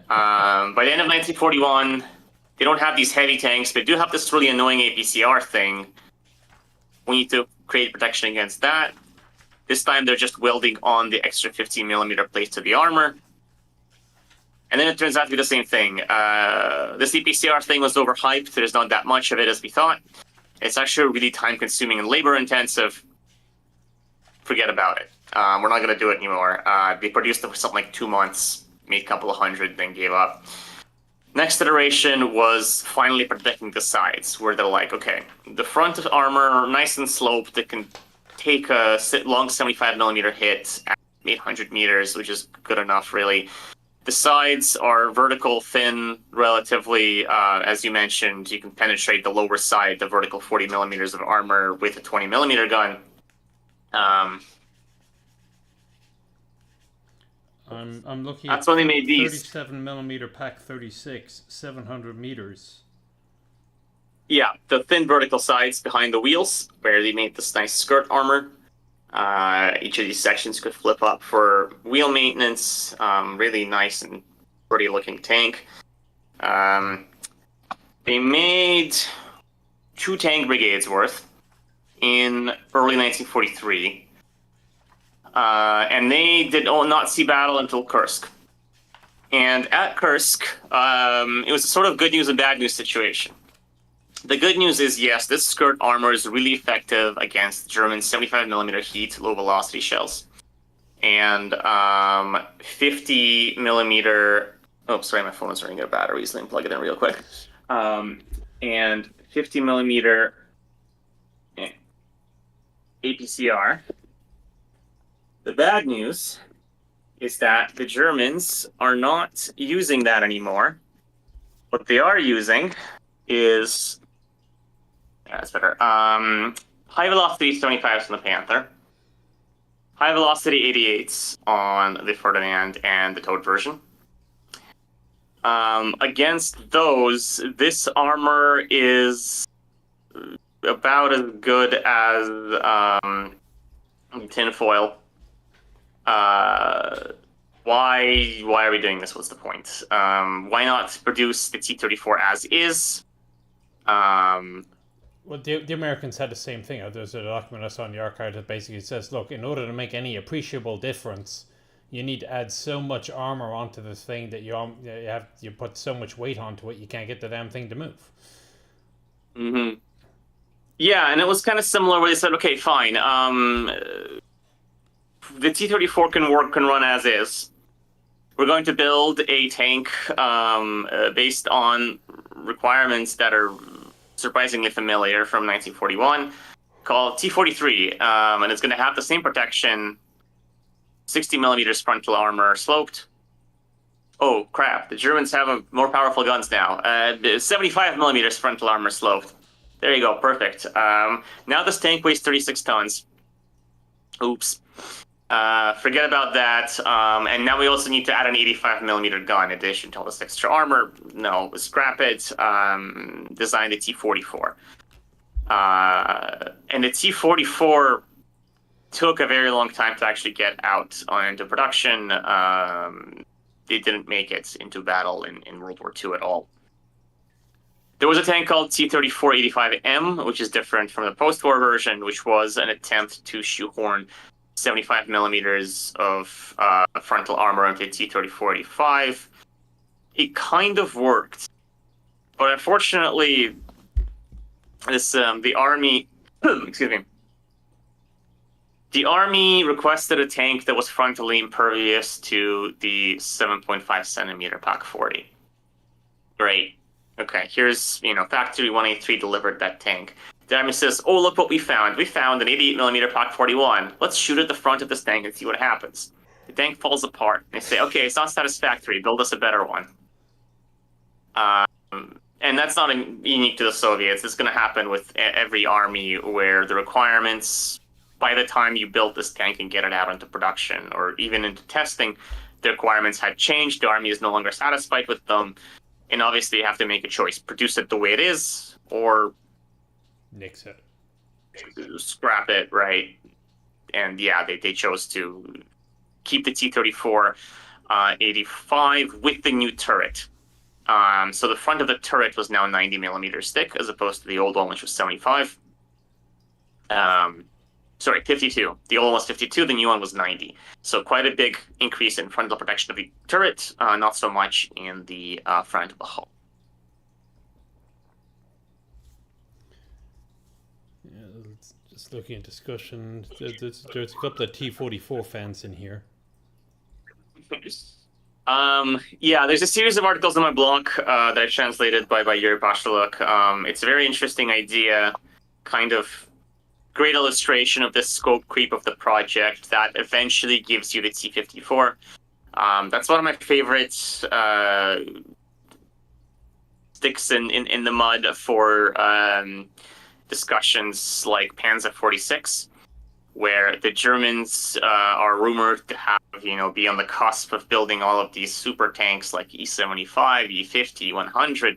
[SPEAKER 3] By the end of 1941, they don't have these heavy tanks, but do have this really annoying APCR thing. We need to create protection against that. This time they're just welding on the extra 15 millimeter plates to the armor. And then it turns out to be the same thing. This APCR thing was overhyped. There's not that much of it as we thought. It's actually really time-consuming and labor-intensive. Forget about it. We're not going to do it anymore. They produced it for something like 2 months, made a couple of hundred, then gave up. Next iteration was finally protecting the sides, where they're like, okay, the front of armor, nice and sloped, it can take a long 75 millimeter hit at 800 meters, which is good enough, really. The sides are vertical, thin, relatively. As you mentioned, you can penetrate the lower side, the vertical 40 millimeters of armor with a 20 millimeter gun.
[SPEAKER 2] I'm looking
[SPEAKER 3] That's
[SPEAKER 2] at
[SPEAKER 3] when they made these.
[SPEAKER 2] 37 millimeter Pak 36, 700 meters.
[SPEAKER 3] Yeah, the thin vertical sides behind the wheels, where they made this nice skirt armor. Each of these sections could flip up for wheel maintenance. Really nice and pretty looking tank. They made 2 tank brigades worth in early 1943. And they did not see battle until Kursk. And at Kursk, it was a sort of good news and bad news situation. The good news is, yes, this skirt armor is really effective against German 75 millimeter heat, low velocity shells. And 50 millimeter. Oh, sorry, my phone is running out of batteries. Let me plug it in real quick. And 50 millimeter APCR. The bad news is that the Germans are not using that anymore. What they are using is, that's better, high velocity 75s on the Panther, high velocity 88s on the Ferdinand and the Towed version. Against those, this armor is about as good as tinfoil. Why are we doing this? What's the point? Why not produce the T-34 as is?
[SPEAKER 2] Well, the Americans had the same thing. There's a document I saw in the archive that basically says, look, in order to make any appreciable difference, you need to add so much armor onto this thing that you put so much weight onto it, you can't get the damn thing to move.
[SPEAKER 3] Mm-hmm. Yeah, and it was kind of similar where they said, okay, fine. The T-34 can run as is. We're going to build a tank based on requirements that are surprisingly familiar from 1941, called T-43, and it's going to have the same protection, 60 millimeters frontal armor sloped. Oh crap! The Germans have more powerful guns now. 75 millimeters frontal armor sloped. There you go, perfect. Now this tank weighs 36 tons. Oops. Forget about that. And now we also need to add an 85 millimeter gun in addition to all this extra armor. No, scrap it. Design the T-44. And the T-44 took a very long time to actually get out into production. They didn't make it into battle in World War II at all. There was a tank called T-34-85M, which is different from the post-war version, which was an attempt to shoehorn 75 millimeters of frontal armor into T-34-85. It kind of worked, but unfortunately, the Army, excuse me, the Army requested a tank that was frontally impervious to the 7.5 centimeter PaK-40. Great. Okay, here's, Factory 183 delivered that tank. The Army says, oh, look what we found. We found an 88 millimeter PaK-41. Let's shoot at the front of this tank and see what happens. The tank falls apart. They say, okay, it's not satisfactory. Build us a better one. And that's not unique to the Soviets. It's going to happen with every army where the requirements, by the time you build this tank and get it out into production or even into testing, the requirements had changed. The army is no longer satisfied with them. And obviously you have to make a choice. Produce it the way it is or
[SPEAKER 2] nix it.
[SPEAKER 3] Scrap it, right? And yeah, they chose to keep the T-34-85 with the new turret. So the front of the turret was now 90 millimeters thick as opposed to the old one, which was 75. 52. The old one was 52, the new one was 90. So quite a big increase in frontal protection of the turret, not so much in the front of the hull.
[SPEAKER 2] Yeah, just looking at discussion, there's a couple of T-44 fans in here.
[SPEAKER 3] Yeah, there's a series of articles on my blog that I translated by Yuri Pashaluk. It's a very interesting idea, kind of great illustration of the scope creep of the project that eventually gives you the T-54. That's one of my favorite sticks in the mud for discussions like Panzer 46, where the Germans are rumored to have, be on the cusp of building all of these super tanks like E-75, E-50, 100.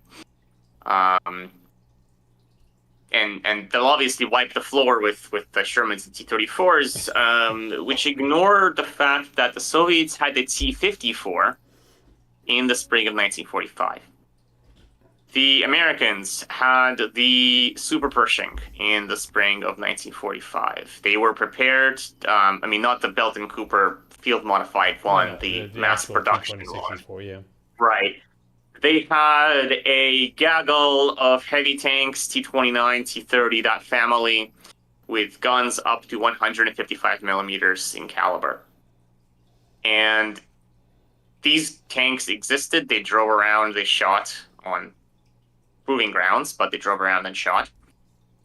[SPEAKER 3] And they'll obviously wipe the floor with the Shermans and T-34s, which ignore the fact that the Soviets had the T-54 in the spring of 1945. The Americans had the Super Pershing in the spring of 1945. They were prepared, not the Belton Cooper field-modified one, the mass production one.
[SPEAKER 2] Yeah.
[SPEAKER 3] Right. They had a gaggle of heavy tanks, T-29, T-30, that family, with guns up to 155 millimeters in caliber. And these tanks existed. They drove around, they shot on proving grounds, but they drove around and shot.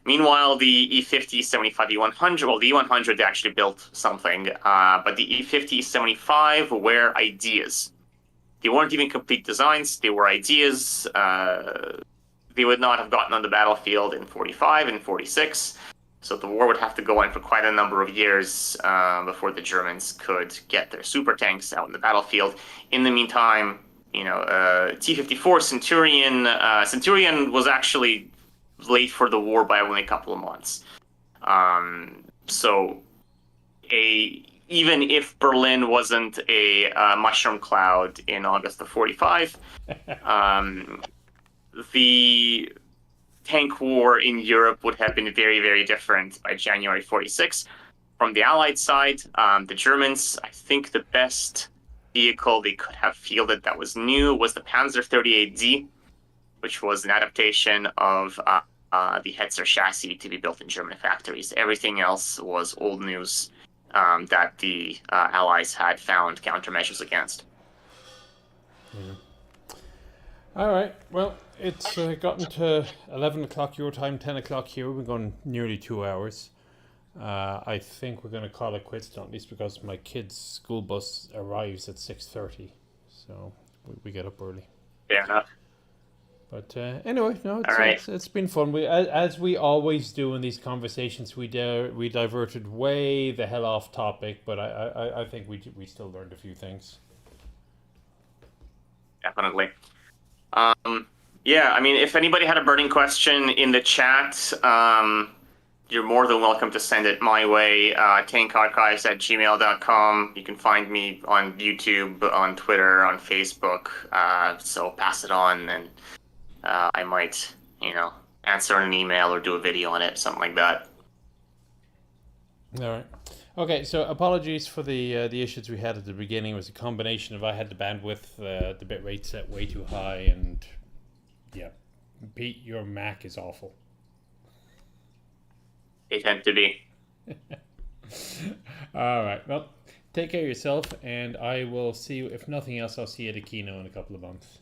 [SPEAKER 3] Meanwhile, the E-50, E-75, E-100, well, the E-100, they actually built something, but the E-50, E-75 were ideas. They weren't even complete designs, they were ideas. They would not have gotten on the battlefield in 45 and 46, so the war would have to go on for quite a number of years before the Germans could get their super tanks out in the battlefield. In the meantime, T-54 Centurion was actually late for the war by only a couple of months. Even if Berlin wasn't a mushroom cloud in August of 45, the tank war in Europe would have been very, very different by January 46. From the Allied side, the Germans, I think the best vehicle they could have fielded that was new was the Panzer 38D, which was an adaptation of the Hetzer chassis to be built in German factories. Everything else was old news that the Allies had found countermeasures against.
[SPEAKER 2] Yeah. All right. Well, it's gotten to 11 o'clock your time, 10 o'clock here. We've been going nearly 2 hours. I think we're going to call it quits, not least because my kid's school bus arrives at 6:30, so we get up early.
[SPEAKER 3] Fair enough.
[SPEAKER 2] But anyway, no, it's been fun. We, as we always do in these conversations, we diverted way the hell off topic, but I think we still learned a few things.
[SPEAKER 3] Definitely. If anybody had a burning question in the chat, you're more than welcome to send it my way. tankarchives@gmail.com. You can find me on YouTube, on Twitter, on Facebook. So pass it on, and I might, answer an email or do a video on it, something like that.
[SPEAKER 2] All right. Okay, so apologies for the issues we had at the beginning. It was a combination of I had the bandwidth, the bit rate set way too high, and yeah, Pete, your Mac is awful.
[SPEAKER 3] They tend to be.
[SPEAKER 2] All right. Well, take care of yourself, and I will see you. If nothing else, I'll see you at a keynote in a couple of months.